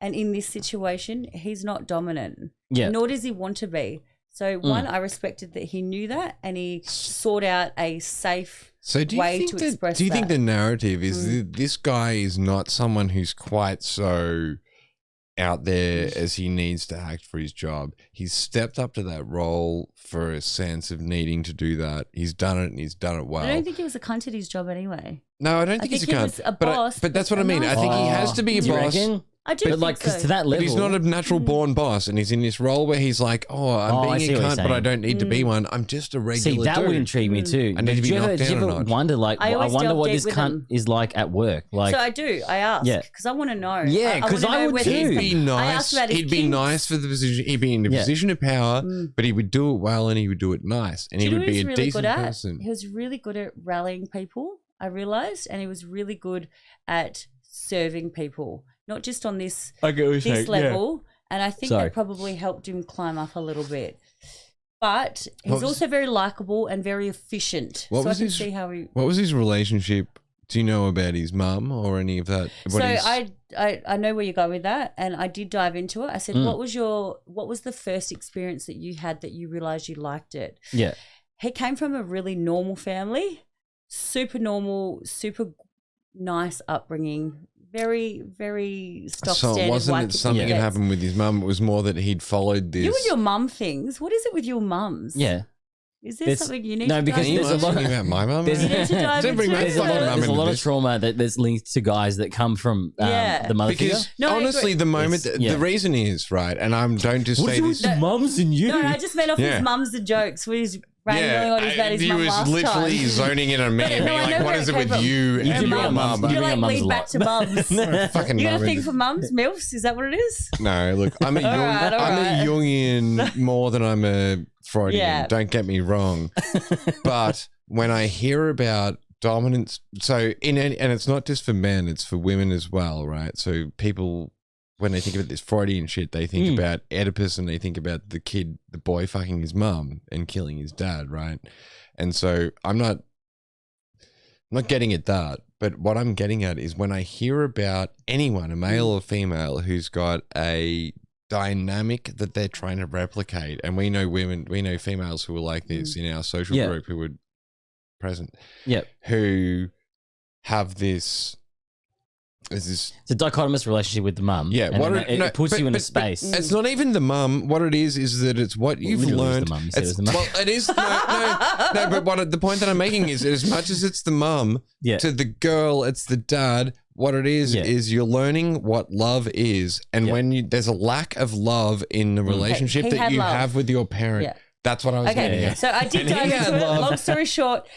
and in this situation, he's not dominant. Yeah. Nor does he want to be. So one, I respected that he knew that and he sought out a safe So do you way think to that? express Do you think that. the narrative is that this guy is not someone who's quite so out there as he needs to act for his job? He's stepped up to that role for a sense of needing to do that. He's done it, and he's done it well. I don't think he was a cunt at his job anyway. No, I don't think he's a think he cunt. was a but boss, but that's but what I mean. I think he has to be a Do you boss. reckon? I do But think like, so. to that level, But he's not a natural born boss, and he's in this role where he's like, I'm I see being a what you're cunt, but I saying. don't need to be one. I'm just a regular See, that dude. would intrigue me too. I need to be Did you knocked ever down a notch. wonder, like, I I always wonder delve what deep this with cunt him. is like at work? Like, So I do. I ask Yeah. because I want to know. Yeah, 'cause wanna I know would where too. he's He'd be from. I nice. asked about his He'd be kinks. nice for the position. He'd be in a Yeah. position of power, but he would do it well, and he would do it nice, and Do he you know would what be he's a really decent good at? person. He was really good at rallying people, I realised, and he was really good at serving people, not just on this level. And I think Sorry. that probably helped him climb up a little bit. But he's What was- also very likable and very efficient. What so was I can his- see how he. What was his relationship? Do you know about his mum or any of that? So What he's- I know where you're going with that, and I did dive into it. I said, Mm. what was the first experience that you had that you realised you liked it? yeah. He came from a really normal family, super normal, super nice upbringing, very, very stock so standard. it wasn't white it something kid that gets. happened with his mum? It was more that he'd followed this. You and your mum things. What is it with your mums? Yeah. Is there It's- something you need no, to because Can you dive there's a ask lot- me about my mum? there's- You need to dive Don't bring into my it. fucking mum There's a into lot this. of trauma that's linked to guys that come from Yeah. the mother Because figure. No, I honestly, agree. the moment, Yeah. the reason is, right, don't just say this. mums and you? No, I just meant off Yeah. his mums the jokes. Where he's rambling on about his he mum was last literally time. zoning in on me But and no, being I know like, what where is it it came with from. you You and do your bring up mum? mums. You You're bring like up mums lead a back lot. to mums. Fucking You got a mum thing is- for mums, MILFs? Is that what it is? No, look, I'm a All right. Jungian more than I'm a Freudian. Yeah. Don't get me wrong. But when I hear about dominance, and it's not just for men, it's for women as well, right? So people, when they think about this Freudian shit, they think about Oedipus and they think about the boy fucking his mum and killing his dad, right? And so I'm not getting at that, but what I'm getting at is when I hear about anyone, a male or female, who's got a dynamic that they're trying to replicate, and we know females who are like this in our social Yeah. group who were present, Yep. who have this. It's a dichotomous relationship with the mum. Yeah, and then it puts you in a space. It's not even the mum. What it is that it's what you've Literally is learned. the mum. You said it was the mum. Well, it is. No. But the point that I'm making is, as much as it's the mum, Yeah. to the girl, it's the dad. What it is Yeah. you're learning what love is, and Yeah. when there's a lack of love in the relationship He that had you love. have with your parent, Yeah. that's what I was getting Okay, at. so I did And he dive had into it. love. Long story short,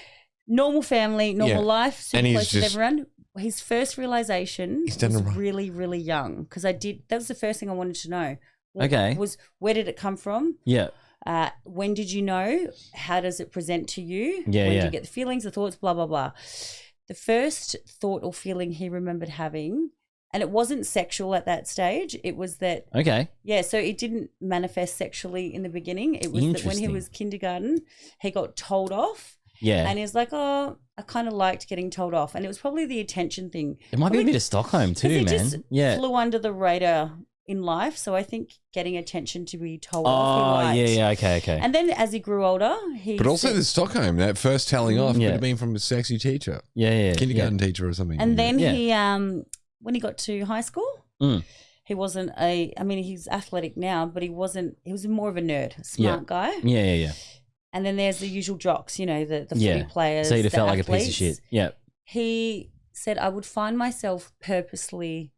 normal family, normal Yeah. life, super And he's close with just- everyone. His first realization He's done was it right. really, really young because that was the first thing I wanted to know. Okay. Was where did it come from? Yeah. When did you know? How does it present to you? Yeah, When yeah. do you get the feelings, the thoughts, blah, blah, blah. The first thought or feeling he remembered having, and it wasn't sexual at that stage, it was that, Okay. yeah, so it didn't manifest sexually in the beginning. It was that when he Interesting. was kindergarten, he got told off. Yeah. And he was like, oh, I kind of liked getting told off. And it was probably the attention thing. It might be a bit of Stockholm too, Because he man. just Yeah. flew under the radar in life. So I think getting attention to be told Oh, off, he liked. yeah. Okay. And then as he grew older, he But also said- the Stockholm, that first telling off Yeah. could have been from a sexy teacher, Yeah. kindergarten teacher or something. and then Yeah. he when he got to high school, Mm. he wasn't he's athletic now, but he was more of a nerd, smart guy. Yeah. And then there's the usual jocks, the footy players. So you'd have the felt like a piece of athletes. shit. Yeah. He said I would find myself purposely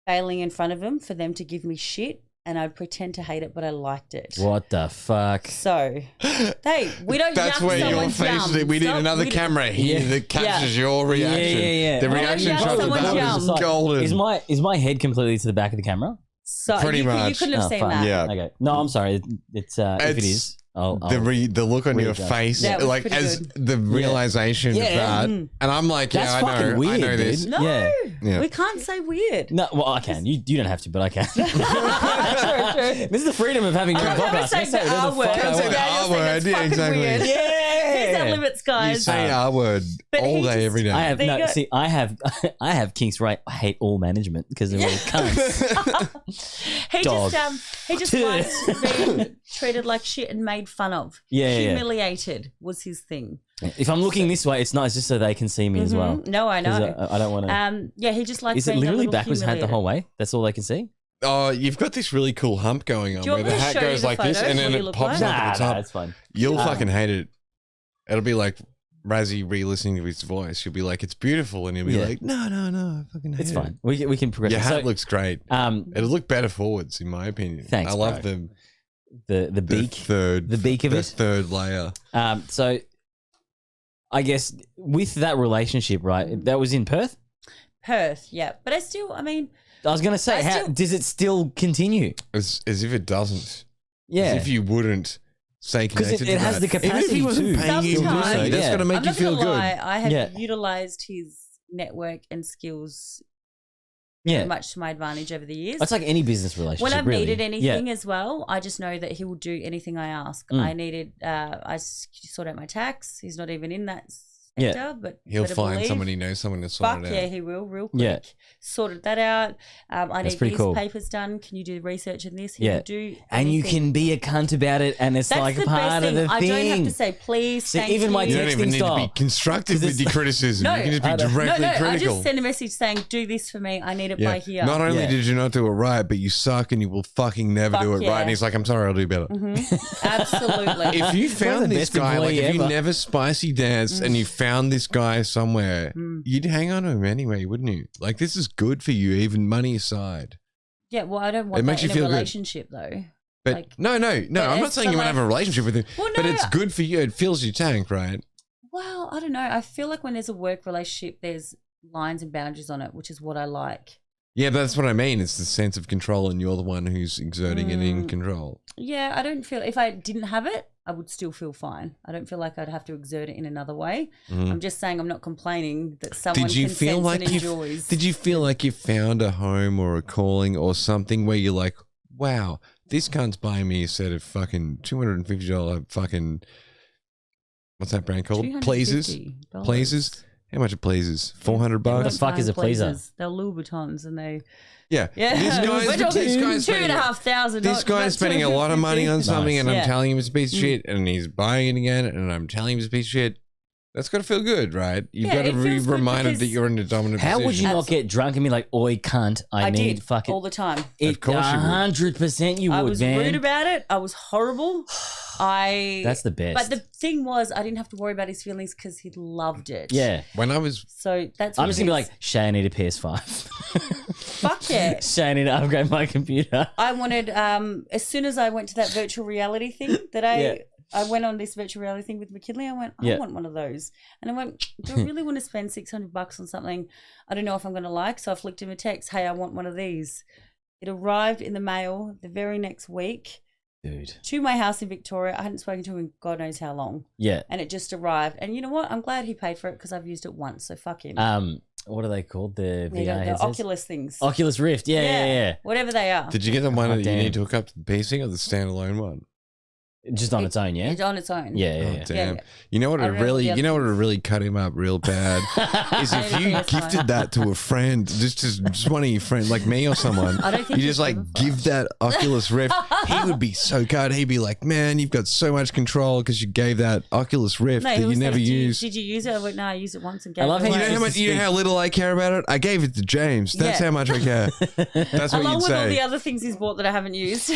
failing in front of them for them to give me shit, and I'd pretend to hate it, but I liked it. What the fuck? So, hey, we don't That's yuck where your someone's face yum. is. We need Stop. another camera here that captures your reaction. Yeah. The We don't reaction yuck shot of someone's that yum. was golden. Is my head completely to the back of the camera? So Pretty you much. couldn't have seen fuck. that. Yeah. Okay. No, I'm sorry. It's if it It's is, I'll the look on your readjust. face, That was like pretty as good. the realization Yeah. of that, and I'm like, That's yeah, I fucking know, weird, I know this. dude. No, Yeah. we can't say weird. No, well, I can. You don't have to, but I can. True. This is the freedom of having your I'm never podcast. saying I can the R say word. whatever the fuck I Can't say want. the Daniel's R saying word. it's Yeah, fucking exactly. weird. Here's our Yeah. limits, You guys. say R word But all he day, just- every day. I have There you no. go. See, I have kinks. Right, I hate all management because they're all cunts. He Dog. just likes being treated like shit and made fun of. Yeah. Humiliated was his thing. If I'm looking this way, it's not. It's just so they can see me as well. No, I 'Cause, know. I don't want to. Yeah, he just likes Is it being a literally little backwards hat the humiliated. whole way? That's all they can see. Oh, you've got this really cool hump going on Do you where want the me to hat show you goes the like this photos, and then what you it look pops like? up at the top. That's fine. You'll fucking hate it. It'll be like Razzie re-listening to his voice. You'll be like, it's beautiful, and he'll be Yeah. like, no, I fucking hate It's it. fine. We can progress. Your it. hat So, looks great. It'll look better forwards, in my opinion. Thanks, I love bro. the the beak. third, the beak of the it. third layer. So, I guess with that relationship, right? That was in Perth. Perth, yeah. But I still, I mean, I was going to say, how does it still continue? As if it doesn't. Yeah, As if you wouldn't stay because connected it to has that. the capacity Even if he wasn't to. paying you to do so, Sometimes- that's Yeah. going to make I'm you not feel gonna good. lie. I have Yeah. utilized his network and skills Yeah, very much to my advantage over the years. it's like any business relationship. When I've really. needed anything Yeah. as well, I just know that he will do anything I ask. Mm. I needed, sort out my tax. He's not even in that Yeah. sector, but He'll better find believe- someone he knows someone to sort Fuck it out. yeah, he will, real quick. Yeah. Sorted that out. I That's need pretty these cool. papers done. Can you do research in this? He Yeah. will do And you anything. can be a cunt about it, and it's That's like the part best of thing. the I thing. don't have to say please, See, thank even my you. You don't even texting need to style. be constructive 'Cause with it's- your criticism. No, you can just I be don't- directly I critical. just send a message saying, do this for me. I need it yeah. by here. Not only Yeah. did you not do it right, but you suck and you will fucking never Fuck do it yeah. right. And he's like, I'm sorry, I'll do better. Absolutely. If you found the this best guy, like employee if you ever. never spicy danced and you found this guy somewhere, you'd hang on to him anyway, wouldn't you? Like, this is good for you, even money aside. Yeah, well, I don't want It makes that you in a feel good. relationship, though. But Like- no. but I'm not it's saying you for want to have a like- relationship with him, Well, but no, it's good for you. It fills your tank, right? Well, I don't know. I feel like when there's a work relationship, there's lines and boundaries on it, which is what I like. Yeah, but that's what I mean. It's the sense of control, and you're the one who's exerting it in control. Yeah, I don't feel, if I didn't have it, I would still feel fine. I don't feel like I'd have to exert it in another way. I'm just saying I'm not complaining that someone Did you consents feel like and you? enjoys. Did you feel like you found a home or a calling or something where you're like, wow, this cunt's buying me a set of fucking $250 fucking, what's that brand called? Pleasers. $250. Pleasers. How much are pleasers? $400 What bucks. the fuck is a pleaser? Pleasers. They're Louboutins and they. Yeah. Yeah, This guy's spending, $2,500. this guy's spending a lot of money on something, and I'm Yeah. telling him it's a piece of shit, and he's buying it again, and I'm telling him it's a piece of shit. That's got to feel good, right? You've Yeah, got to it be feels good reminded because- that you're in a dominant How position. would you not get drunk and be like, "Oi, cunt! I need did fucking." all the time. Of course you would. 100% you would, I was man. rude about it. I was horrible. That's the best. But the thing was, I didn't have to worry about his feelings because he loved it. Yeah. When I was So that's. I'm what just it gonna be is. like, Shay, I need a PS5. fuck yeah. Shay, I need to upgrade my computer. I wanted, as soon as I went to that virtual reality thing that I went on this virtual reality thing with McKinley, I went, I want one of those. And I went, do I really want to spend $600 on something I don't know if I'm going to like? So I flicked him a text, hey, I want one of these. It arrived in the mail the very next week Dude. to my house in Victoria. I hadn't spoken to him in God knows how long. Yeah. And it just arrived. And you know what? I'm glad he paid for it because I've used it once. So fuck him. What are they called? The There you VR go, the headsets? Oculus things. Oculus Rift. Yeah. Whatever they are. Did you get the one that you damn. need to hook up to the PC or the standalone one? Just on its own, yeah? It's on its own. Yeah. Oh, damn. yeah. You know what? I It remember really, the other you know what? It really cut him up real bad. Is if I you know, gifted that to a friend, just one of your friends, like me or someone, I don't think you just he'd like give a fuck. give that Oculus Rift. He would be so good. He'd be like, "Man, you've got so much control because you gave that Oculus Rift No, that he you was never like, used." Did you use it? I went, no, I used it once and gave I love it how You away. know how much? You know how little I care about it. I gave it to James. That's Yeah. how much I care. That's what Along you'd with all the say. other things he's bought that I haven't used.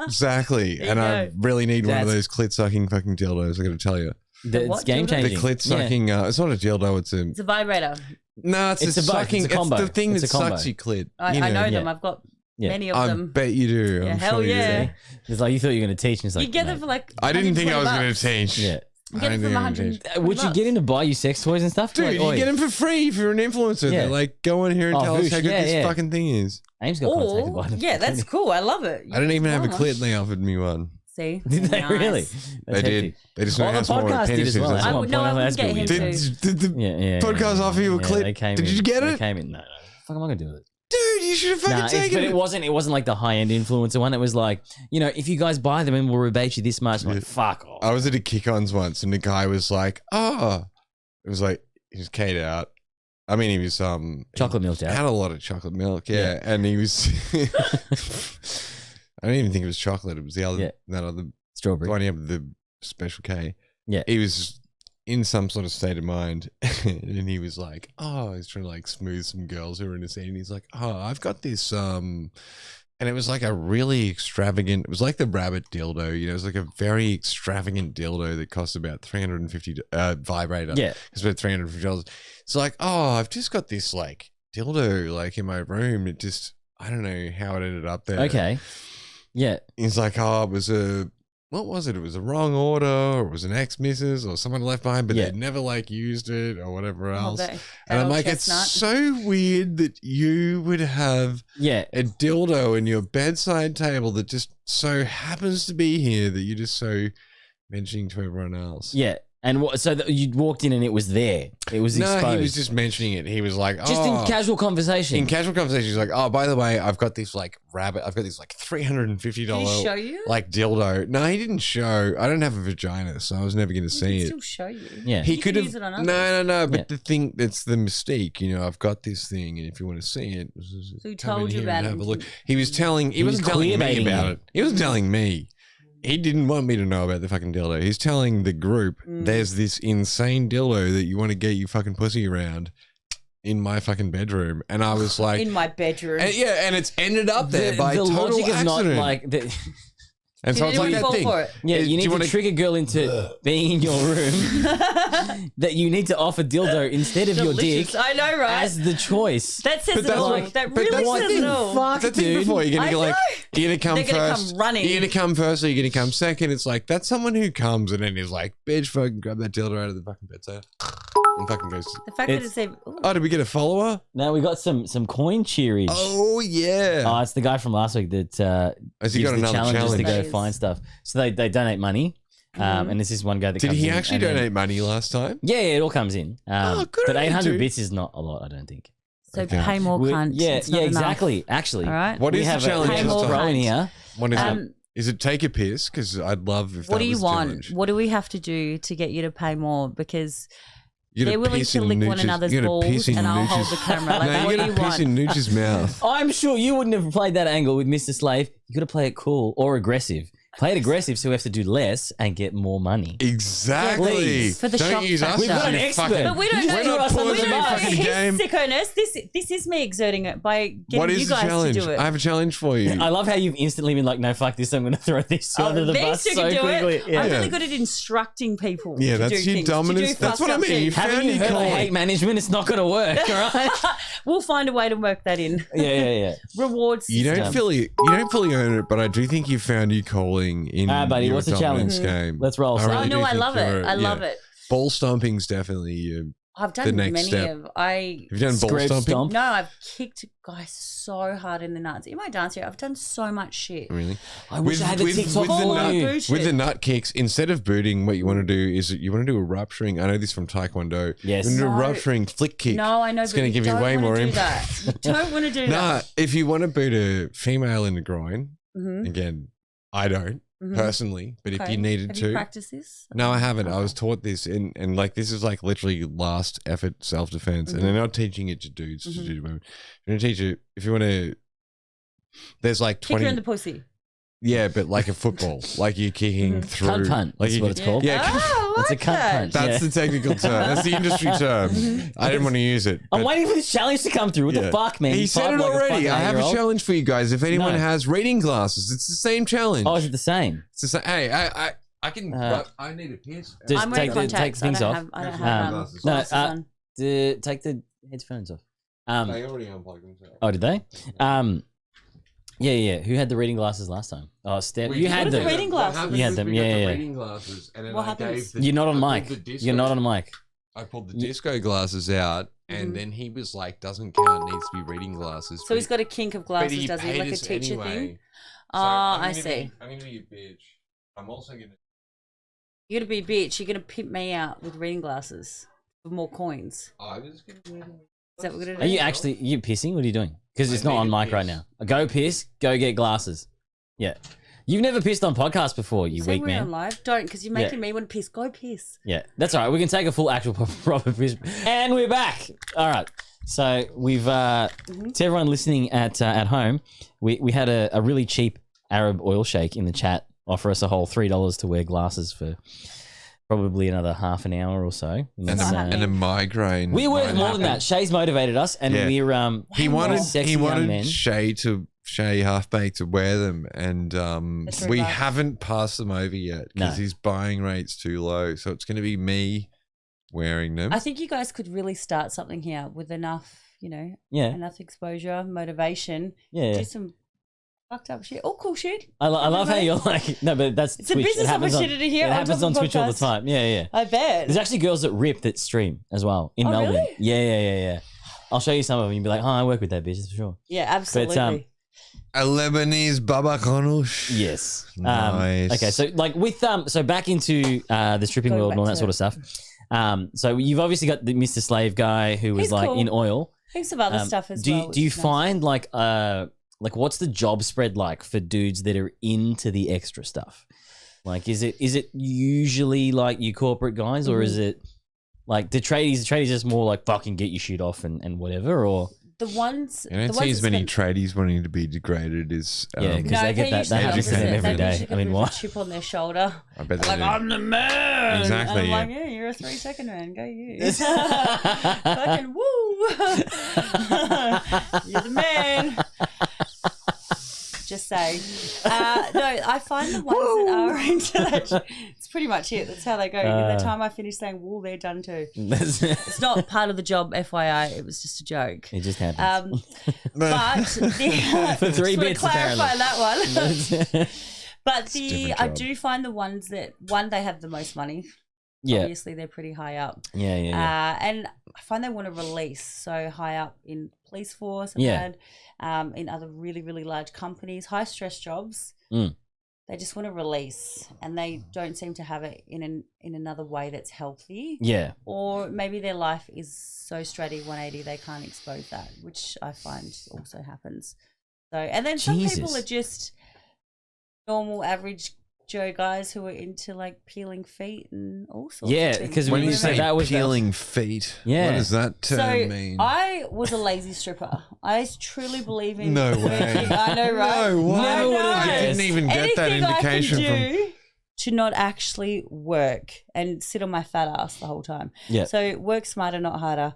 Exactly. you And I go. really need one of That's- those clit sucking fucking dildos. I got to tell you, It's what game dildo? the changing. clit sucking. It's not a dildo. It's It's a vibrator. no. It's It's a a both. sucking. It's a combo. It's the thing It's that a combo. sucks your clit. I know them. Yeah. I've got Yeah. many of I them. bet you do. Yeah, I'm hell sure you yeah. do. It's like you thought you were going to teach, and it's like You get them mate. for like. I didn't think I was going $120. to teach. Yeah. You get I them for didn't 100. even Would you get him to buy you sex toys and stuff? Dude, Like, you oi, get them for free if you're an influencer. Yeah. They're like, go on here and Oh, tell us Voosh, how good yeah, this yeah. fucking thing is. Ames got contacted by them. Yeah, that's cool. I love it. I didn't even have a Gosh. clit and they offered me one. See, Did they Nice. really? They That's did. hefty. They just Well, know the how small podcast a did penis as is. well. That's At I what- would no, I That's wouldn't get good. him Did- to. Did the Yeah, podcast offer you a clip? They came Did in. you get They it? came in. No. Fuck, am I gonna do with it? Dude, you should have fucking Nah, taken but it. it wasn't like the high end influencer one. It was like, if you guys buy them and we'll rebate you this much. I'm like, fuck off. I was at a kick-ons once and the guy was like, it was like, he was K'd out. I mean, he was, Chocolate milk out. had a lot of chocolate milk, yeah. And he was, I don't even think it was chocolate. It was the other, that other, the Strawberry. one you have the special K. Yeah. He was in some sort of state of mind and he was like, he's trying to like smooth some girls who were in the scene. And he's like, I've got this, and it was like a really extravagant, it was like the rabbit dildo, it was like a very extravagant dildo that cost about $350, vibrator. Yeah. It's about $350. It's like, I've just got this like dildo like in my room. It just, I don't know how it ended up there. Okay. Yeah. He's like, it was what was it? It was a wrong order, or it was an ex-missus, or someone left behind, but Yeah. they'd never like used it or whatever else. that And I'm old like, chestnut. it's so weird that you would have Yeah. a dildo in your bedside table that just so happens to be here that you're just so mentioning to everyone else. Yeah. And so you walked in and it was there. It was No, exposed. he was just mentioning it. He was like, Just in casual conversation. In casual conversation, he's like, by the way, I've got this like rabbit. I've got this like $350 Did he show you? like dildo. No, he didn't show. I don't have a vagina, so I was never going to He see can it. still show you. Yeah. He You could can have. use it on others. No. But Yeah. the thing that's the mistake, I've got this thing, and if you want to see it, So he come told in you here about and it have a and look. didn't- He was telling. He was wasn't telling me queerbaiting about you. it. He wasn't telling me. He didn't want me to know about the fucking dildo. He's telling the group, there's this insane dildo that you want to get your fucking pussy around in my fucking bedroom. And I was like, in my bedroom. and it's ended up there by total logic of not accident. like and so Did it's like anyone that fall thing. for it? yeah, Do you need you to wanna- trick a girl into being in your room that you need to offer dildo instead of your dick Delicious. I know, right? as the choice. That says it that's all. what- That but really that's says the it thing. all. Fuck, That's the thing dude. before you're I gonna like know. you're gonna come They're gonna first. come running. You're gonna come first, or you're gonna come second. It's like that's someone who comes and then is like, bitch, fucking grab that dildo out of the fucking bedside and fucking goes. The fact that It's- it's even. Oh, did we get a follower? Now we got some coin cheerage. Oh yeah. Oh, it's the guy from last week that Has he gives got the another challenges to challenge? go Nice. find stuff. So they donate money, and this is one guy that Did comes he in actually and then- donate money last time? Yeah, it all comes in. Oh, good But on you, 800 dude. bits is not a lot, I don't think. So Okay. pay more, cunt. Yeah, It's not yeah, enough. exactly. Actually, All right. What we is the have challenge a Pay more throw in cunt. here. What is Um, it? Is it take a piss? Because I'd love if What that do you was the want? challenge. What do we have to do to get you to pay more? Because You gotta they're willing piss to in lick one Nooch's- another's you gotta balls, piss in and I'll hold Nooch's- the camera. Like, No, what you do you gotta piss want? in Nooch's mouth. I'm sure you wouldn't have played that angle with Mr. Slave. You got to play it cool or aggressive. Play it aggressive so we have to do less and get more money. Exactly. Please. For the Don't shock use us. factor. We've got an as a expert. fucking- But we don't Just know. threw us We're under not We the pausing don't the know. bus. fucking He's game. sickoness. This is me exerting it by getting What is you the guys challenge? to do it. I have a challenge for you. I love how you've instantly been like, no, fuck this. I'm going to throw these two Oh, under the these bus two so can do quickly. it. Yeah. I'm Yeah. really good at instructing people. Yeah, to that's do your things, dominance. To do That's what I fucked up mean. You shit. Haven't you Found heard your of calling. hate management? It's not going to work, all right? We'll find a way to work that in. yeah. Reward You system. don't fully own it, but I do think you found your calling in Buddy, your what's the dominance challenge? game. Let's roll. I son. really Oh do no, I think love you're- it. I love yeah. it. Ball stomping's definitely. I've The done next many step. of. Have you done ball Scrape stomping? stomp. No, I've kicked guys so hard in the nuts. In my dance year, I've done so much shit. Really? I wish I had the TikTok with the for nut, you. Bullshit. with the nut kicks, instead of booting, what you want to do is you want to do a rupturing. I know this from Taekwondo. Yes. You want to do a No. rupturing flick kick. No, I know, It's but going to give you don't way wanna more do impact. that. You don't want to do Nah, that. if you want to boot a female in the groin, Mhm. again, I don't Mhm. personally, but if Okay. you needed Have to. you practiced this? No, I haven't. I Okay. was taught this, and like this is like literally last effort self defense, and they're not teaching it to dudes to do women. You're gonna teach it if you want to. There's like Kick her 20. in the pussy. Yeah, but like a football, like you're kicking through. Cunt punt. Like That's what it's called. Yeah, It's a cunt punch. that's the technical term. That's the industry term. I didn't want to use it. I'm but- waiting for this challenge to come through. What the fuck, man? He You said type it like a already. fucking I have a 8-year-old? challenge for you guys. If anyone No. has reading glasses, it's the same challenge. Oh, is it the same? It's the same. Hey, I can. I need a piss. Just I'm wearing take contacts. things I off. don't have glasses. glasses No, on. Take the headphones off. They already unplugged themselves. Oh, did they? Yeah. Who had the reading glasses last time? Oh, Steph. You had What are the them. reading glasses? You had them, We got yeah, the yeah. reading glasses, and then What I happens? gave the, You're not on I pulled mic. the disco- You're not on mic. I pulled the disco glasses out, and then he was like, "Doesn't count. Needs to be reading glasses." So he's got a kink of but glasses, does he? paid Like a us teacher anyway. thing? So Oh, I'm I gonna see. I'm gonna be a bitch. I'm also gonna. You're gonna be a bitch. You're gonna pimp me out with reading glasses for more coins. I was gonna. Is that what we're gonna do? Are you actually pissing? What are you doing? Because it's I not on need to mic right piss. now. Go piss. Go get glasses. Yeah. You've never pissed on podcast before, you Say weak we're on man. live. Don't, because you're making me want to piss. Go piss. Yeah, that's all right. We can take a full actual proper piss. And we're back. All right. So we've to everyone listening at home, we had a really cheap Arab oil sheikh in the chat offer us a whole $3 to wear glasses for probably another half an hour or so. And a migraine. we were more than that. Shay's motivated us, and Yeah. we're He wanted sexy he young wanted men. Shay Halfbake to wear them, and That's we rough. haven't passed them over yet because No. his buying rate's too low. So it's going to be me wearing them. I think you guys could really start something here with enough, Yeah, enough exposure, motivation. yeah. Do some fucked up shit. Oh, cool shit. I love how you're like, no, but that's It's a Twitch. business It happens opportunity here It on happens top on of Twitch all the podcast. time. Yeah. I bet. There's actually girls that rip that stream as well in Oh, Melbourne. really? Yeah. I'll show you some of them. You'll be like, oh, I work with that bitch, that's for sure. Yeah, absolutely. A Lebanese baba ganoush. Yes. Nice. Okay, so like with so back into the stripping Going world and all back that to sort of stuff. So you've obviously got the Mr. Slave guy who was He's like cool. in oil. Heaps of other stuff as do well. you, which do you is nice. find like what's the job spread like for dudes that are into the extra stuff? Like is it usually like you corporate guys or is it like the tradies just more like fucking get your shit off and whatever, or The ones. I don't the see ones as that many spend- tradies wanting to be degraded as. Yeah, 'cause they get that- that happens to them every day. They usually I mean, get what? a chip on their shoulder. I bet they Like, do. I'm the man. Exactly, And I'm yeah. like, yeah, you're a 3-second man. Go you. Fucking woo. You're the man. Just saying. No, I find the ones that are into that. It's pretty much it. That's how they go. In the time I finish saying woo, they're done too. It's not part of the job, FYI. It was just a joke. it just happens. But the, For 3 just wanna bits, clarify apparently. that one. But different I job. do find the ones that they have the most money. Yeah. Obviously, they're pretty high up. Yeah. And I find they want to release so high up in police force. I've Yeah. had in other really, really large companies, high stress jobs. Mm. They just want to release, and they don't seem to have it in another way that's healthy. Yeah. Or maybe their life is so straight 180 they can't expose that, which I find also happens. So, and then some people Jesus. are just normal, average Joe guys who are into like peeling feet and all sorts. Yeah, of things. 'cause When we you said say that was- peeling feet, Yeah. what does that term So mean? I was a lazy stripper. I truly believe in No way. working- I know, right? No way. I know. I didn't even get that Anything indication I from. can do to not actually work and sit on my fat ass the whole time. Yeah. So work smarter, not harder.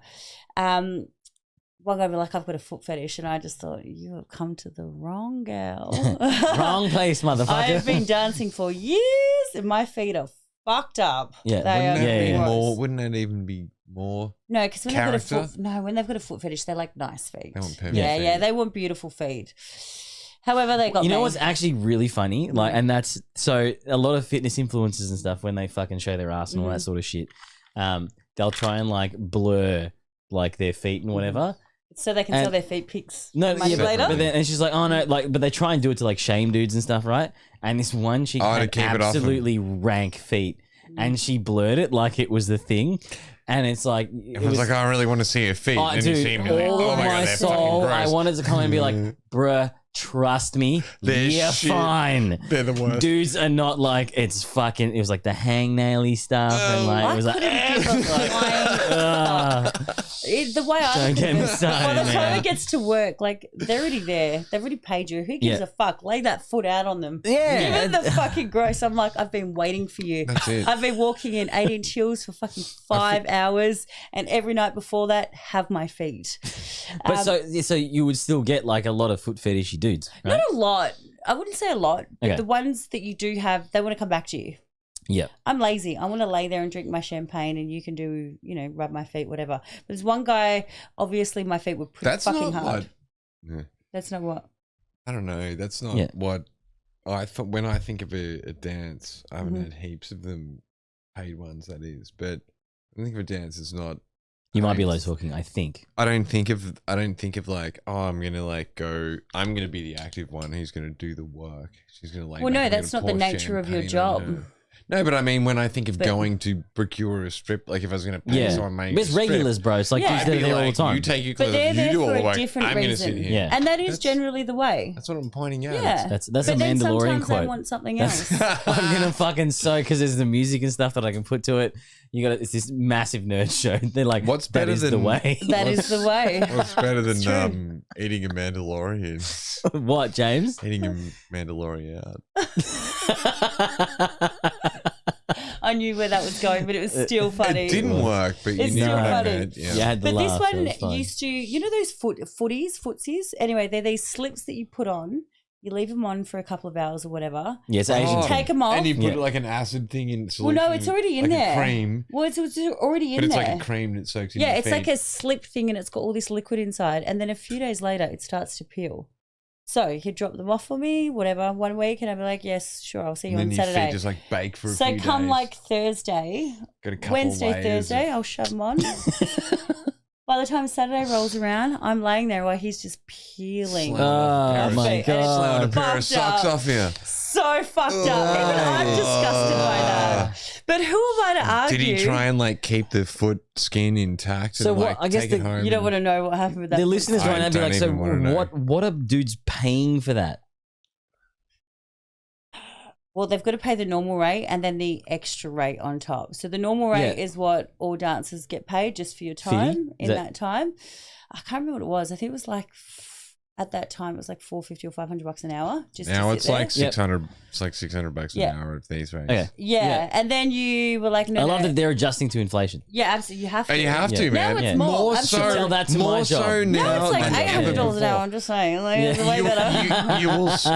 One guy be like, I've got a foot fetish, and I just thought, you have come to the wrong gal. Wrong place, motherfucker. I've been dancing for years, and my feet are fucked up. Yeah. They Wouldn't are that be gross. more? Wouldn't that even be more? No, because when they've got a Character? when they've got a foot fetish, they like nice feet. They want perfect Yeah, feet. yeah, they want beautiful feet. However, they got You know me. what's actually really funny? Like, and that's so a lot of fitness influencers and stuff when they fucking show their ass and all that sort of shit. They'll try and like blur like their feet and whatever. so they can and- sell their feet pics. No, money yeah, later. but then and she's like, oh no, like, but they try and do it to like shame dudes and stuff, right? And this one chick Oh, to had keep it off them. absolutely rank feet, and she blurred it like it was the thing, and it's like it Everyone's like, I really want to see her feet. oh, and dude, you see me like, all oh of my my god, they're soul, fucking I gross. wanted to come and be like, bruh, trust me, They're you're shit. fine. They're the worst. Dudes are not like it's fucking. It was like the hangnaily stuff, and like I it was like, couldn't give a flying fuck. The way I Don't get me started, by the time man. it gets to work, like they're already there. They've already paid you. Who gives Yeah. a fuck? Lay that foot out on them. Yeah. Give it the fucking gross. I'm like, I've been waiting for you. That's it. I've been walking in 8-inch heels for fucking 5 hours, and every night before that, have my feet. But so you would still get like a lot of foot fetishy dudes, right? Not a lot. I wouldn't say a lot, but Okay. the ones that you do have, they want to come back to you. Yeah. I'm lazy. I want to lay there and drink my champagne, and you can do, rub my feet, whatever. But there's one guy, obviously my feet were pretty That's fucking not hard. what. Yeah. That's not what. I don't know. That's not Yeah. what I thought. When I think of a dance, I haven't Mhm. had heaps of them, paid ones. That is, but I think of a dance. It's not. You might be I- low talking, I think. I don't think of like, oh, I'm gonna like go. I'm gonna be the active one who's gonna do the work. She's gonna lay. Well, back, no, I'm that's gonna not the pour nature of your champagne on job. her. No, but I mean, when I think of But- going to procure a strip, like if I was gonna pay Yeah. someone making But it's a strip, regulars, bro. It's like Yeah. dudes I'd that be are there all the like, time. you take your But clothes they're off, there you do all for the a work. different I'm gonna reason. sit here. Yeah. And that is That's- generally the way. That's what I'm pointing out. Yeah. That's a But then Mandalorian sometimes quote. they want something else. I'm gonna fucking sew because there's the music and stuff that I can put to it. It's this massive nerd show. They're like, What's that better is the than- way. That is the way. What's better It's true. than eating a Mandalorian? What, James? Eating a Mandalorian out. I knew where that was going, but it was still funny. It didn't work, but you It's knew still what I funny. meant. Yeah. You had the But laugh. this so it was one fine. used to, those footsies? Anyway, they're these slips that you put on. You leave them on for a couple of hours or whatever. Yes, Asian. Oh, thing. Take them off. And you put Yeah. like an acid thing in Well, solution. no, it's already in like there. A cream. Well, it's already in But it's there. like a cream that soaks in Yeah, your it's like feet. a slip thing, and it's got all this liquid inside. And then a few days later, it starts to peel. So he'd drop them off for me, whatever, 1 week, and I'd be like, yes, sure, I'll see you And then on your Saturday. feet just like bake for a So few come days. like Thursday, Got a couple Wednesday, layers Thursday, of- I'll shove them on. By the time Saturday rolls around, I'm laying there while he's just peeling. Slam off a pair Oh of- my And it's Slam a god! pair of fucked socks up. off you. So fucked up. Even I'm disgusted by that. But who am I to argue? Did he try and like keep the foot skin intact? So and, what- like, I guess take it home You don't and- want to know what happened with that. The listeners I right now be don't like, so even wanna know. what are dudes paying for that? Well, they've got to pay the normal rate and then the extra rate on top. So the normal rate Yeah. is what all dancers get paid just for your Fee? time Is in that- that time. I can't remember what it was. I think it was like at that time it was like $450 or $500 an hour. Just Now to it's sit there. like 600. It's like $600 an Yeah. hour at these rates. Okay. Yeah. And then you were like, no, I love no. that they're adjusting to inflation. Yeah, absolutely. You have to. Oh, you have Yeah. to, man. Now it's Yeah. more. so. Absolutely. Tell that to more my so job. now. Now it's like than $800 an ever hour. I'm just saying. Like, Yeah. it's way better.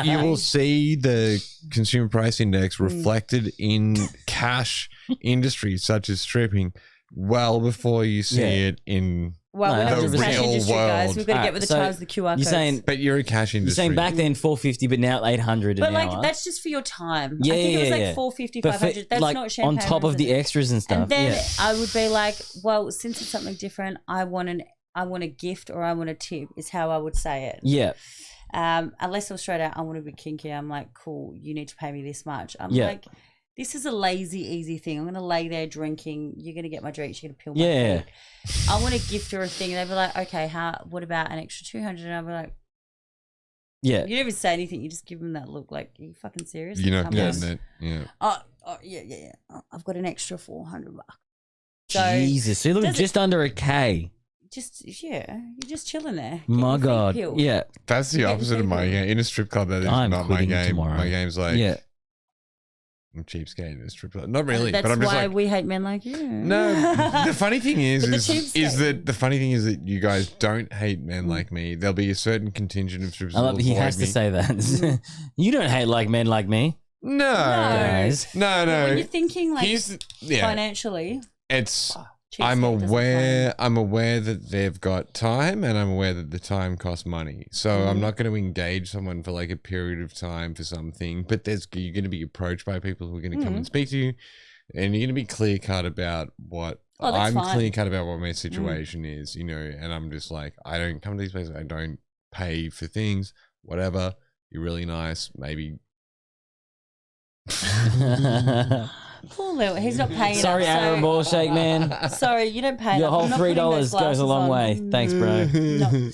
you will see the consumer price index reflected in cash industries such as stripping well before you see Yeah. it in. Well, No, we're not the just cash real industry, guys. world. We've got to get with the So times, the QR codes. You're saying But you're a cash you're industry. saying back then 450, but now 800 But an like hour. that's just for your time. Yeah, I think it was yeah, like yeah. 450, But for- 500. That's like not champagne. on top of the rooms. extras and stuff. And then yeah. I would be like, well, since it's something different, I want a gift or I want a tip is how I would say it. Yeah. Unless it was straight out, I want to be kinky. I'm like, cool, you need to pay me this much. I'm Yeah. like, this is a lazy, easy thing. I'm going to lay there drinking. You're going to get my drinks. You're going to peel my Yeah. feet. I want to gift her a thing. And they'd be like, okay, what about an extra 200? And I'd be like, Yeah. you don't even say anything. You just give them that look like, are you fucking serious? You're not Come getting on. it. Yeah. Oh, yeah. Oh, I've got an extra $400. So Jesus. So you look does it- just under a K. you're just chilling there. Get My your feet God. peeled. Yeah. That's the Getting opposite of my people. game. In a strip club, that is I'm not my quitting game. tomorrow. My game's like, Yeah. I'm cheapskate in a strip club. Not really, That's but I'm just why like, we hate men like you. no. The funny thing is But the is cheapskate. that you guys don't hate men like me. There'll be a certain contingent of strippers I who love will he avoid has me. to say that. You don't hate like men like me. No, Guys. no, But when no. you're thinking like Yeah, financially, it's. cheapskate I'm doesn't aware. I'm aware that they've got time, and I'm aware that the time costs money. So Mm-hmm. I'm not going to engage someone for like a period of time for something. But you're going to be approached by people who are going to come and speak to you, and you're going to be clear cut about what. Oh, that's I'm fine. Mm. clear cut about what my situation is, and I'm just like, I don't come to these places. I don't pay for things. Whatever. You're really nice. Maybe. Poor little, he's not paying. Sorry, it up, Aaron Ball Shake, man. Sorry, you don't pay. Your enough. whole I'm not putting those $3 goes a glasses long on. way. Thanks, bro.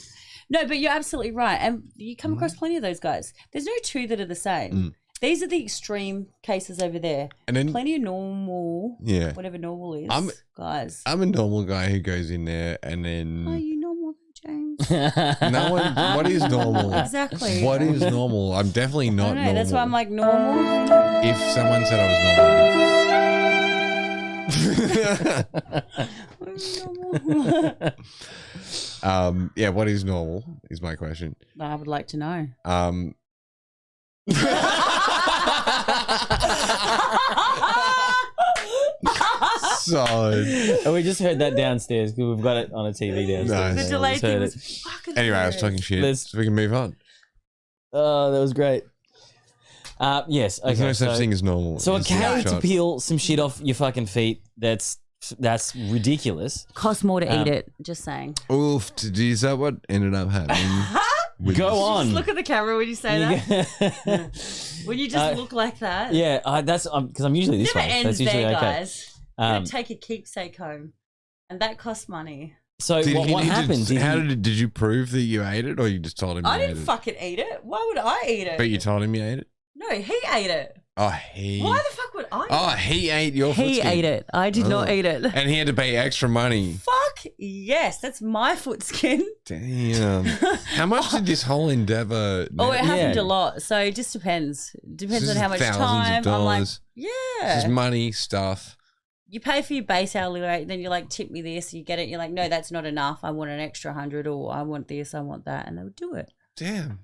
No, but you're absolutely right, and you come across plenty of those guys. There's no two that are the same. These are the extreme cases over there. And then Plenty of normal, whatever normal is, guys. I'm a normal guy who goes in there and then. Are you normal, James? No one. What is normal? Exactly. What is normal? I'm definitely not normal. That's why I'm like normal. If someone said I was normal. Yeah, what is normal is my question. I would like to know. Solid. And we just heard that downstairs because we've got it on a TV downstairs. Nice. The delay thing was fucking Anyway, I was talking shit, so we can move on. Oh, that was great. Yes. Okay. There's no such thing as normal. So a It's carrot to shot. peel some shit off your fucking feet. That's ridiculous. Costs more to eat it. Just saying. Oof, is that what ended up happening? Go on. Just look at the camera when you say that. When you just look like that. Yeah, that's because I'm usually this Never way. ends That's usually there, okay. guys. You gotta take a keepsake home, and that costs money. So Did what happened? Did you prove that you ate it, or you just told him? I you ate didn't it? fucking eat it. Why would I eat it? But you told him you ate it. No, he ate it. Oh, he. Why the fuck would I? Oh, he ate your. He foot skin. ate it. I did not eat it. And he had to pay extra money. Fuck yes, that's my foot skin. Damn. How much did this whole endeavor? Oh, it happened Yeah. a lot. So it just depends. Depends This on is how much thousands of time. I'm like, dollars. This yeah. is money stuff. You pay for your base hourly rate, then you're like, tip me this. You get it. You're like, no, that's not enough. I want an extra 100, or I want this, I want that, and they would do it. Damn.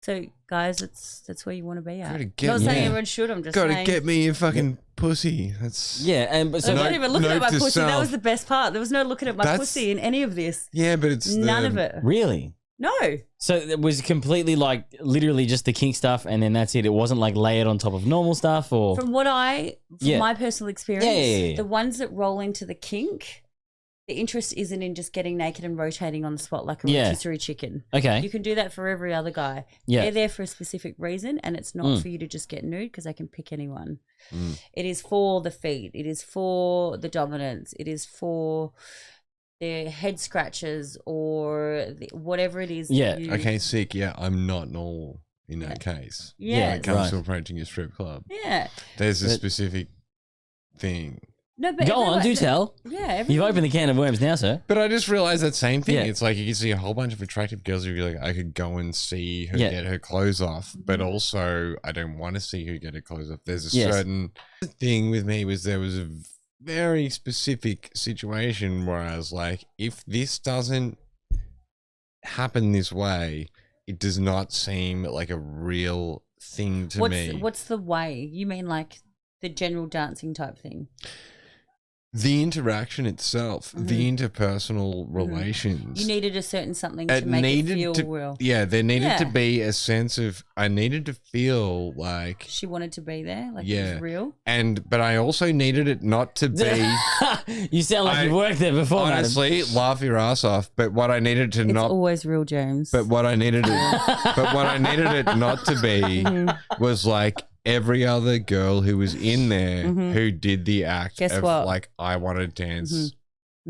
So, guys, that's where you want to be at. Gotta get Not saying me. everyone should. I'm just Gotta saying. get me your fucking pussy. That's Yeah, and I'm not even looking at note my to pussy. That self. was the best part. There was no looking at my That's- pussy in any of this. yeah, but it's None of it. really. No. So it was completely like literally just the kink stuff, and then that's it. It wasn't like layered on top of normal stuff, or From Yeah. my personal experience, Yeah. the ones that roll into the kink, the interest isn't in just getting naked and rotating on the spot like a rotisserie chicken. okay, You can do that for every other guy. Yeah. They're there for a specific reason, and it's not for you to just get nude because they can pick anyone. It is for the feet. It is for the dominance. It is for their head scratches or whatever it is. that Yeah. you- okay. Sick. Yeah, I'm not normal in that case. Yeah. When it comes Right. to approaching a strip club, Yeah. there's a But- specific thing. No, but go on, everyone- do tell. Yeah. You've everyone- opened the can of worms now, sir. But I just realized that same thing. Yeah. It's like you can see a whole bunch of attractive girls who be like, I could go and see her Yeah. get her clothes off, but also I don't want to see her get her clothes off. There's a Yes. certain thing with me was there was a very specific situation where I was like, if this doesn't happen this way, it does not seem like a real thing to me. What's the way? You mean like the general dancing type thing? The interaction itself, the interpersonal relations. You needed a certain something to It make it needed feel to, real. yeah, there needed to Yeah. be a sense of, I needed to feel like, She wanted to be there, like it yeah, was real. but I also needed it not to be, You sound like I- you've worked there before, madam. honestly, laugh your ass off, but what I needed to It's not, always real, James. but what I needed it not to be was like every other girl who was in there who did the act Guess of what? like, I want to dance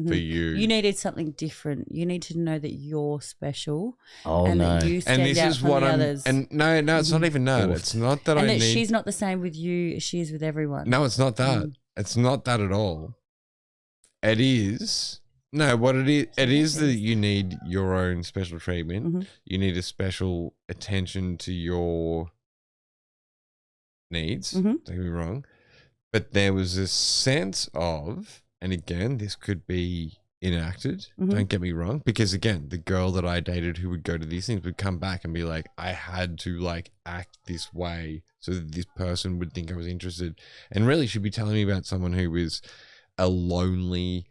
for you. You needed something different. You need to know that you're special Oh and no. that you stand and this out is from what the I'm, others. and no, it's not even that. Oof. It's not that And I that need. she's not the same with you as she is with everyone. No, it's not that. It's not that at all. It is. No, what it is that you need your own special treatment. You need a special attention to your needs. Don't get me wrong. But there was a sense of, and again, this could be enacted. Don't get me wrong. Because again, the girl that I dated who would go to these things would come back and be like, I had to like act this way so that this person would think I was interested. And really she'd be telling me about someone who was a lonely,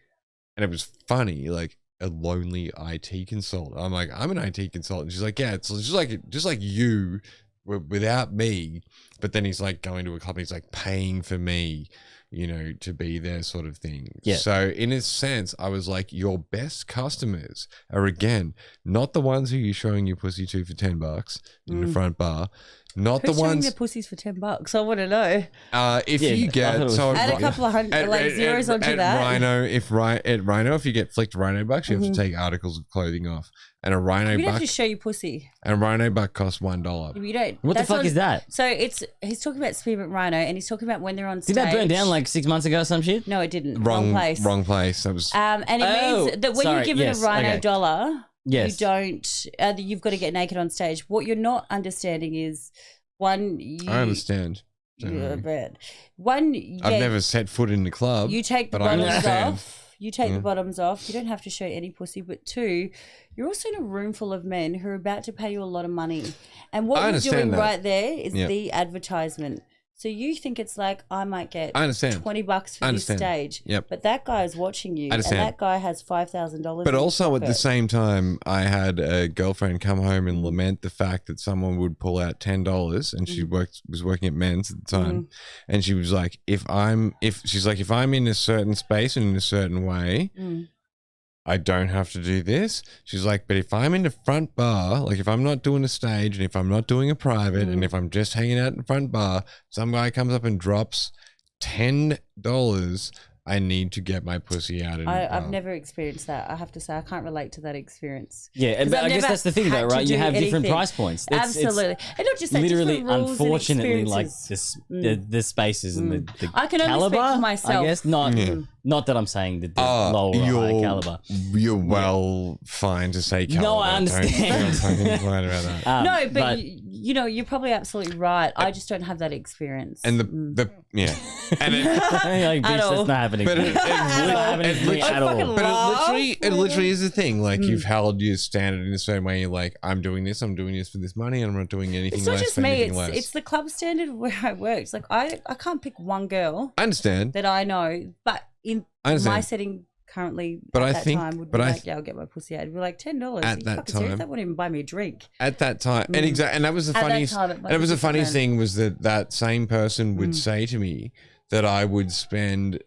and it was funny, like a lonely IT consultant. I'm like, I'm an IT consultant. She's like, yeah, it's just like you without me. But then he's like going to a club and he's like paying for me, you know, to be there sort of thing. Yeah. So in a sense, I was like, your best customers are again, not the ones who you're showing your pussy to for $10 in the front bar. Not Who's the showing ones. their pussies for $10? I want to know. If Yeah, you I get thought it was- so Add a couple of hundred zeros onto that. Rhino, at Rhino, if you get flicked Rhino bucks, you have to take articles of clothing off, and a Rhino You'd buck have to show your pussy. and a Rhino buck costs $1. You don't. What the that's fuck on- is that? So he's talking about Spearmint Rhino, and he's talking about when they're on stage. Did that burn down like 6 months ago or some shit? No, it didn't. Wrong place. Wrong place. That was And it Oh, means that when sorry, you give yes, it a Rhino okay. dollar, Yes. you don't. You've got to get naked on stage. What you're not understanding is one. I understand. You're bad. One. I've never set foot in the club. You take the but I bottoms understand. off. You take the bottoms off. You don't have to show any pussy. But two, you're also in a room full of men who are about to pay you a lot of money. And what I you're understand doing that. right there is Yep. the advertisement. So you think it's like, I might get I understand. $20 I for this understand. stage. Yep. But that guy is watching you. I understand. And that guy has $5,000. But in his also at the pocket. same time, I had a girlfriend come home and lament the fact that someone would pull out $10, and she was working at Men's at the time, and she was like, if I'm in a certain space and in a certain way, I don't have to do this. She's like, but if I'm in the front bar, like if I'm not doing a stage and if I'm not doing a private and if I'm just hanging out in the front bar, some guy comes up and drops $10, I need to get my pussy out. I've never experienced that. I have to say, I can't relate to that experience. Yeah, 'Cause but I've I guess never that's the thing, had though, to right? You do have different anything. price points. Absolutely. And not just that, literally, different rules and unfortunately, like experiences. the spaces and the I can only caliber, speak for myself. I guess not that I'm saying that they're low or high caliber. You're well fine to say caliber. No, I understand. Don't fucking worry about that. No, but you know, you're probably absolutely right. I just don't have that experience. And the yeah, and it, like, bitch, all. that's not happening. but It's not happening to me at all. but it literally is the thing. Like Hmm. you've held your standard in a certain way. You're like, I'm doing this for this money, and I'm not doing anything it's not less just for me. anything less. It's the club standard where I work. It's like I can't pick one girl I understand. that I know, but in I understand. my setting currently, But at I that think- time would but be I like, yeah, I'll get my pussy out. It'd be like $10. At You that fucking serious? time- That wouldn't even buy me a drink. At that time, and that was the At that funniest. time, it And might it was be the funniest different. thing was that same person would say to me that I would spend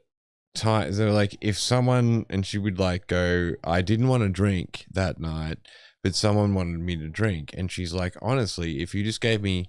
time. So like if someone and she would like go, I didn't want to drink that night, but someone wanted me to drink, and she's like, honestly, if you just gave me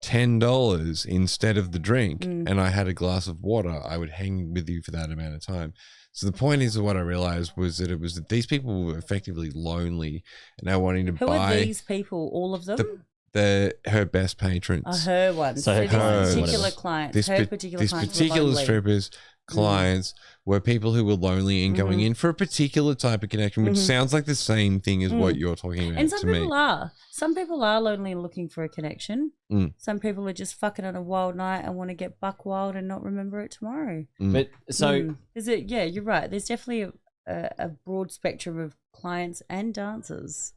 $10 instead of the drink and I had a glass of water, I would hang with you for that amount of time. So the point is, what I realized was that it was that these people were effectively lonely and they wanting to Who buy are these people? All of them? her best patrons. Her ones. So her this clients, particular whatever. client. This Her pa- particular this clients particular were lonely. strippers clients were people who were lonely and going in for a particular type of connection, which sounds like the same thing as what you're talking about And some to me. people are. Some people are lonely and looking for a connection. Some people are just fucking on a wild night and want to get buck wild and not remember it tomorrow. But so Yeah, you're right. There's definitely a broad spectrum of clients and dancers.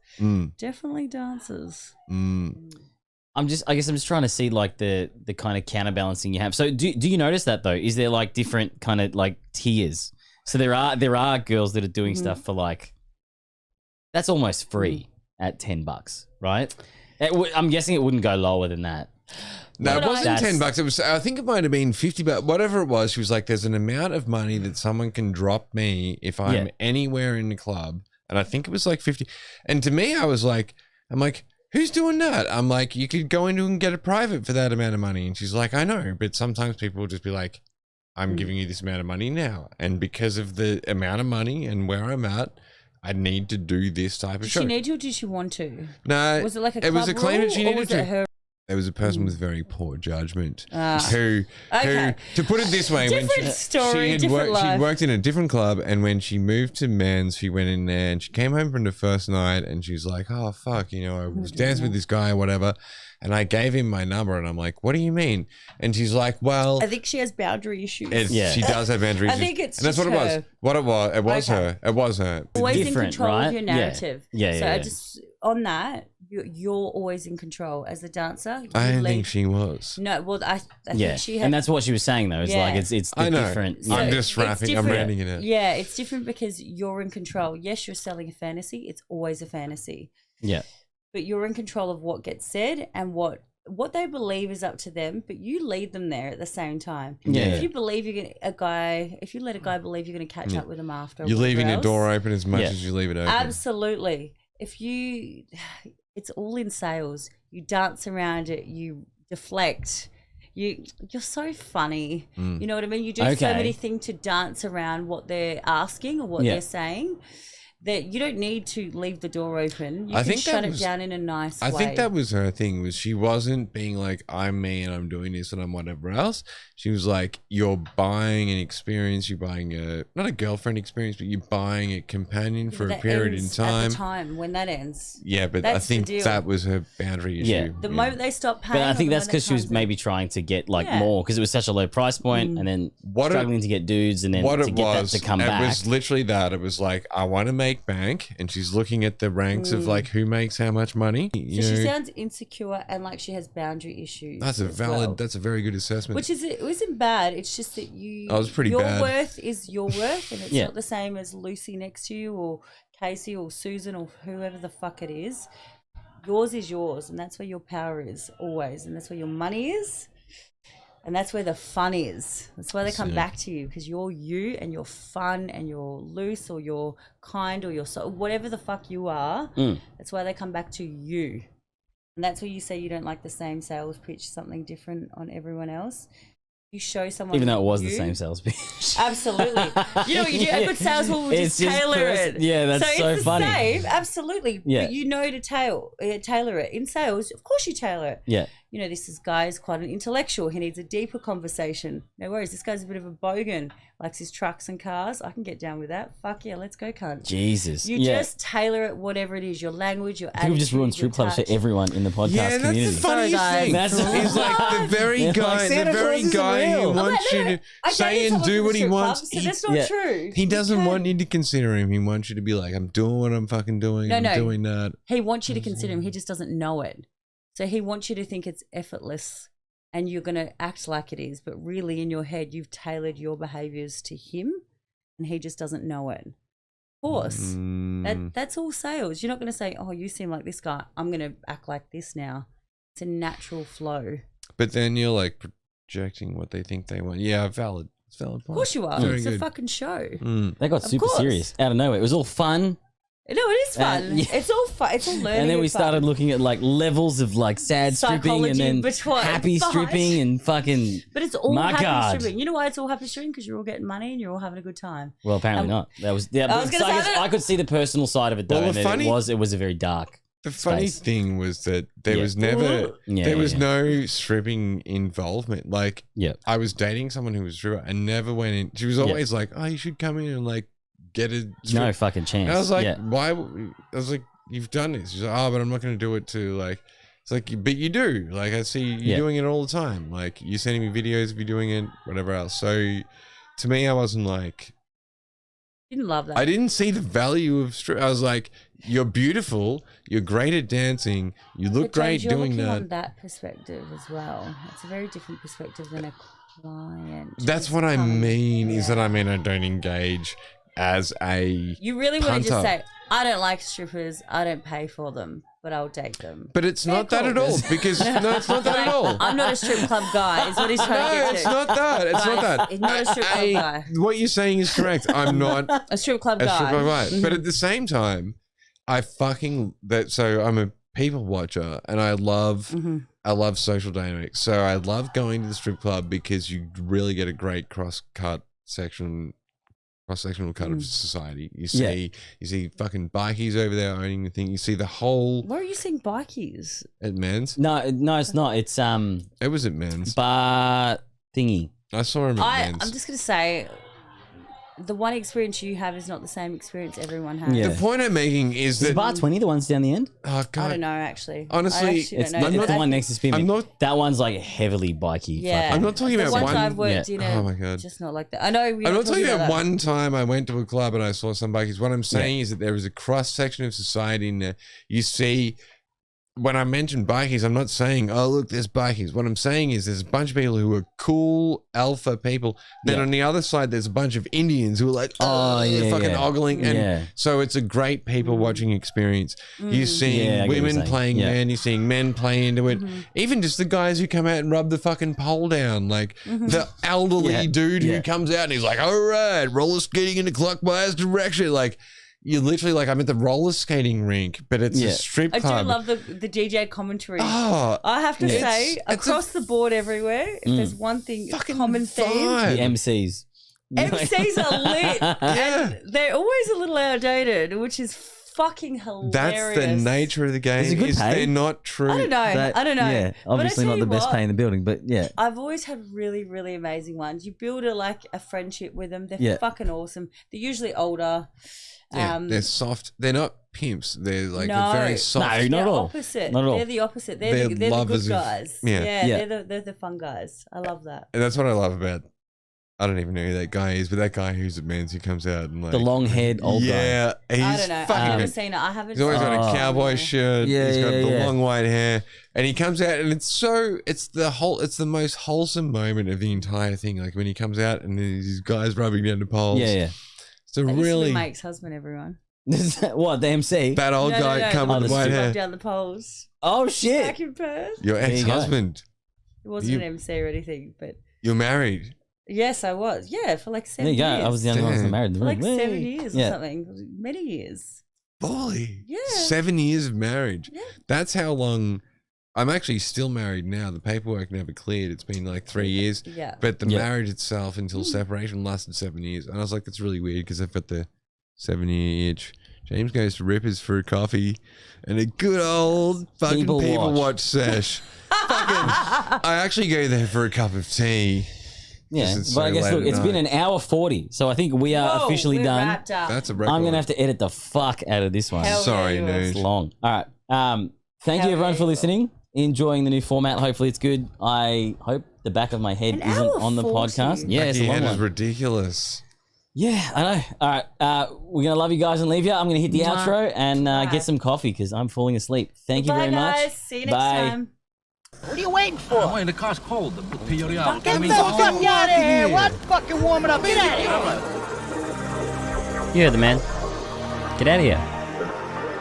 Definitely dancers. I guess I'm just trying to see like the kind of counterbalancing you have. So do you notice that though? Is there like different kind of like tiers? So there are girls that are doing stuff for like that's almost free at $10, right? I'm guessing it wouldn't go lower than that. No, it wasn't That's- $10. It was. I think it might have been $50, but whatever it was, she was like, "There's an amount of money that someone can drop me if I'm anywhere in the club," and I think it was like 50. And to me, I'm like, who's doing that? I'm like, you could go into and get a private for that amount of money. And she's like, I know, but sometimes people will just be like, I'm giving you this amount of money now, and because of the amount of money and where I'm at, I need to do this type of Did show. she need to or did she want to? No, Was it like a it was club a claim rule, that she or needed was to. it her? There was a person with very poor judgment Okay. who, to put it this way, Different story, different she life. worked in a different club, and when she moved to Men's, she went in there and she came home from the first night, and she's like, "Oh fuck, I was dancing with this guy or whatever," and I gave him my number, and I'm like, "What do you mean?" And she's like, "Well, I think she has boundary issues. she does have boundaries." I think it's and that's just what it was. her. What it was, it was Okay. her. It was her. Always in Different, control right? of your Yeah. narrative. Yeah, So yeah, I yeah. just on that, you're always in control as a dancer. I you don't lead- think she was. No, well, I Yeah, think she had. and that's what she was saying though. It's Yeah. like it's the I know. different. I'm Yeah. just It's rapping. I'm different. ranting it out. Yeah, it's different because you're in control. Yes, you're selling a fantasy. It's always a fantasy, Yeah. but you're in control of what gets said and what they believe is up to them. But you lead them there at the same time. Yeah. If you believe you're gonna if you let a guy believe you're gonna catch up with him after, You're leaving whatever your door else, open as much Yeah. as you leave it open. Absolutely. It's all in sales. You dance around it. You deflect. You're so funny. You know what I mean? You do so Okay. many things to dance around what they're asking or what Yeah. they're saying that you don't need to leave the door open. You I can think shut that it was- down in a nice way. I think that was her thing, was she wasn't being like, I'm me and I'm doing this and I'm whatever else. She was like, you're buying an experience, you're buying not a girlfriend experience, but you're buying a companion for a That period in ends time. At the time when that ends. Yeah, but I That's the think deal. that was her boundary issue. Yeah. The moment they stop paying. But I or think the that's moment because she was comes maybe trying to get like Yeah. more because it was such a low price point, and then What it- struggling to get dudes, and then What to it get was, that to come it back. was literally that. It was like, I want to make bank, and she's looking at the ranks of like who makes how much money. You So she know, sounds insecure and like she has boundary issues. that's a as valid. well. That's a very good assessment. Which is, it isn't bad. It's just that you. Oh, it's pretty your bad. worth is your worth, and it's Yeah. not the same as Lucy next to you, or Casey, or Susan, or whoever the fuck it is. Yours is yours, and that's where your power is always, and that's where your money is, and that's where the fun is. That's why they come back to you, because you're you, and you're fun, and you're loose, or you're kind, or you're so whatever the fuck you are. That's why they come back to you. And that's where you say you don't like the same sales pitch, something different on everyone else. You show someone, even though it was you, the same sales pitch. Absolutely. You know what you do? A good salesman will It's just just tailor it. yeah, that's so it's the funny. same, absolutely. Yeah. But you know to tailor it. In sales, of course you tailor it. Yeah. You know, this guy is quite an intellectual. He needs a deeper conversation. No worries. This guy's a bit of a bogan. Likes his trucks and cars. I can get down with that. Fuck yeah, let's go, cunt. Jesus. You yeah. just tailor it, whatever it is, your language, your I think we've just ruined strip clubs for everyone in the podcast yeah, that's community. the funniest Sorry, thing. guys. That's- Is like the very They're guy, like, Santa the very Claus isn't guy real. who I'm wants you to say and do what he wants. That's not true. He doesn't want you to consider him. He wants you to be like, I'm doing what I'm fucking doing. No, I'm no. doing that. He wants you to consider him. He just doesn't know it. So he wants you to think it's effortless and you're going to act like it is. But really in your head, you've tailored your behaviors to him and he just doesn't know it. Of course. That's all sales. You're not going to say, oh, you seem like this guy. I'm going to act like this now. It's a natural flow. But then you're like projecting what they think they want. Yeah, valid. It's a valid point. Of course you are. Very It's a good. fucking show. They got Of super course. serious out of nowhere. It was all fun. No, it is fun. yeah. It's all fun. It's all learning. And then we and fun. started looking at like levels of like sad stripping Psychology and then between- happy but- stripping and fucking. But it's all My happy God. stripping. You know why it's all happy stripping? Because you're all getting money and you're all having a good time. Well, apparently not. That was yeah. I was but gonna I, say guess that- I could see the personal side of it though, Well, and the then funny- it was a very dark. The funny space. thing was that there Yeah. was never, Yeah, there was yeah. no stripping involvement. Like, Yeah. I was dating someone who was a stripper and never went in. She was always like, oh, you should come in and like get a strip. No fucking chance. And I was like, yeah. why? I was like, you've done this. She's like, oh, but I'm not going to do it to like. It's like, but you do. Like, I see you Yeah. doing it all the time. Like, you're sending me videos of you doing it, whatever else. So, to me, I wasn't like, Didn't love that. I didn't see the value of strip. I was like, you're beautiful. You're great at dancing. You look But James, great you're doing looking that. on that perspective as well. It's a very different perspective than a client. That's just what I coming- mean. Is Yeah. that I mean I don't engage as a. You really want to just punter. say, I don't like strippers. I don't pay for them, but I'll date them. But it's Yeah, not that cool. at all because no, it's not that at all. I'm not a strip club guy. Is what he's trying to No, get to. it's not that. It's not Guys, that. he's not a strip club guy. What you're saying is correct. I'm not A strip club a guy. strip club guy. Mhm. But at the same time, I fucking that. So I'm a people watcher, and I love social dynamics. So I love going to the strip club because you really get a great cross-sectional cut of society. You see fucking bikies over there owning the thing. You see the whole Where are you seeing bikies? at men's. No, it's not. It's It was at men's. bar thingy. I saw him at men's. I'm just going to say, the one experience you have is not the same experience everyone has. Yeah. The point I'm making is Is that bar 20 the ones down the end? Oh God, I don't know, actually. Honestly, I actually It's, don't know. it's the I one think- next to Spearmint. I'm not- That one's like heavily bikey. Yeah. fucking- I'm not talking the about ones one. I've worked yeah. in it, Oh my God. just not like that. I know we're I'm not talking about that. one time I went to a club and I saw some bikies. What I'm saying is that there is a cross section of society in there. You see, when I mention bikies, I'm not saying, oh, look, there's bikies. What I'm saying is there's a bunch of people who are cool alpha people. Then Yeah. on the other side, there's a bunch of Indians who are like, Oh, yeah, fucking yeah. ogling. And Yeah. so it's a great people watching experience. You're seeing Yeah, I get what you're women saying. playing Yeah. men. You're seeing men play into it. Even just the guys who come out and rub the fucking pole down. Like the elderly Yeah. dude Yeah. who comes out and he's like, all right, roller skating in the clockwise direction. Like, you're literally like, I'm at the roller skating rink, but it's a strip I club. do love the DJ commentary. Oh, I have to say, it's across the board everywhere, if there's one thing, common theme. vibe. The MCs. MCs are lit. And they're always a little outdated, which is fucking hilarious. That's the nature of the game. Is it good pay? They're not true. I don't know. I don't know. Yeah, But I obviously tell not the you best what, pay in the building, but yeah. I've always had really, really amazing ones. You build a friendship with them. They're Yeah. fucking awesome. They're usually older. Yeah, they're soft. They're not pimps. They're like No. they're very soft. No, They're not at all. opposite. Not at all. They're the opposite. They're They're the good lovers of- guys. yeah. Yeah. They're the fun guys. I love that. And that's what I love about. I don't even know who that guy is, but that guy who's at Men's who comes out and like The long-haired old guy. yeah, he's I don't know. fucking. I've never seen it. I haven't. He's always got a Oh. cowboy shirt. Yeah, he's got yeah, the yeah. long white hair, and he comes out, and it's the most wholesome moment of the entire thing. Like when he comes out and these guys rubbing down the poles. Yeah. It's a That used to be really my ex-husband. Everyone. What, the MC? that old guy come Oh, with the the white stupid hair. Rub down the poles. Oh, Back shit. in Perth. Your There you go. ex-husband. It wasn't You- an MC or anything, but You're married. yes, I was. Yeah, for like 7 There you go. years. I was the only one who Damn. married in the For room. like 7 Hey. years or Yeah. something. Many years. Boy. Yeah. 7 years of marriage. Yeah. That's how long. I'm actually still married now. The paperwork never cleared. It's been like 3 years. Yeah. But the Yeah. marriage itself until separation lasted 7 years. And I was like, that's really weird because I've got the 7-year itch. James goes to Rippers for a coffee and a good old fucking People people watch. watch sesh. I actually go there for a cup of tea. Yeah, It's but I so guess, late look, at it's been night. an hour 40, so I think we are Whoa, officially we're done. wrapped up. That's a record. I'm going to have to edit the fuck out of this one. Hell Sorry, yeah, you will. It's dude. long. All right. Thank you, Hell everyone, yeah, for you will. listening. Enjoying the new format. Hopefully, it's good. I hope the back of my head An isn't hour on the 40. podcast. Yeah, it's a long Backhand is one. ridiculous. Yeah, I know. All right. We're going to love you guys and leave you. I'm going to hit the Mwah. outro and Bye. get some coffee because I'm falling asleep. Thank you Bye, very much. guys. See you next Bye. time. What are you waiting for? I'm waiting. The car's cold. Put Peyote out. Get the fuck out of here! What? Fucking warming up. Get out of here! You heard the man. Get out of here.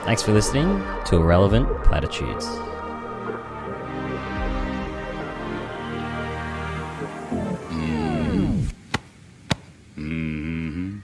Thanks for listening to Irrelevant Platitudes. Mm-hmm.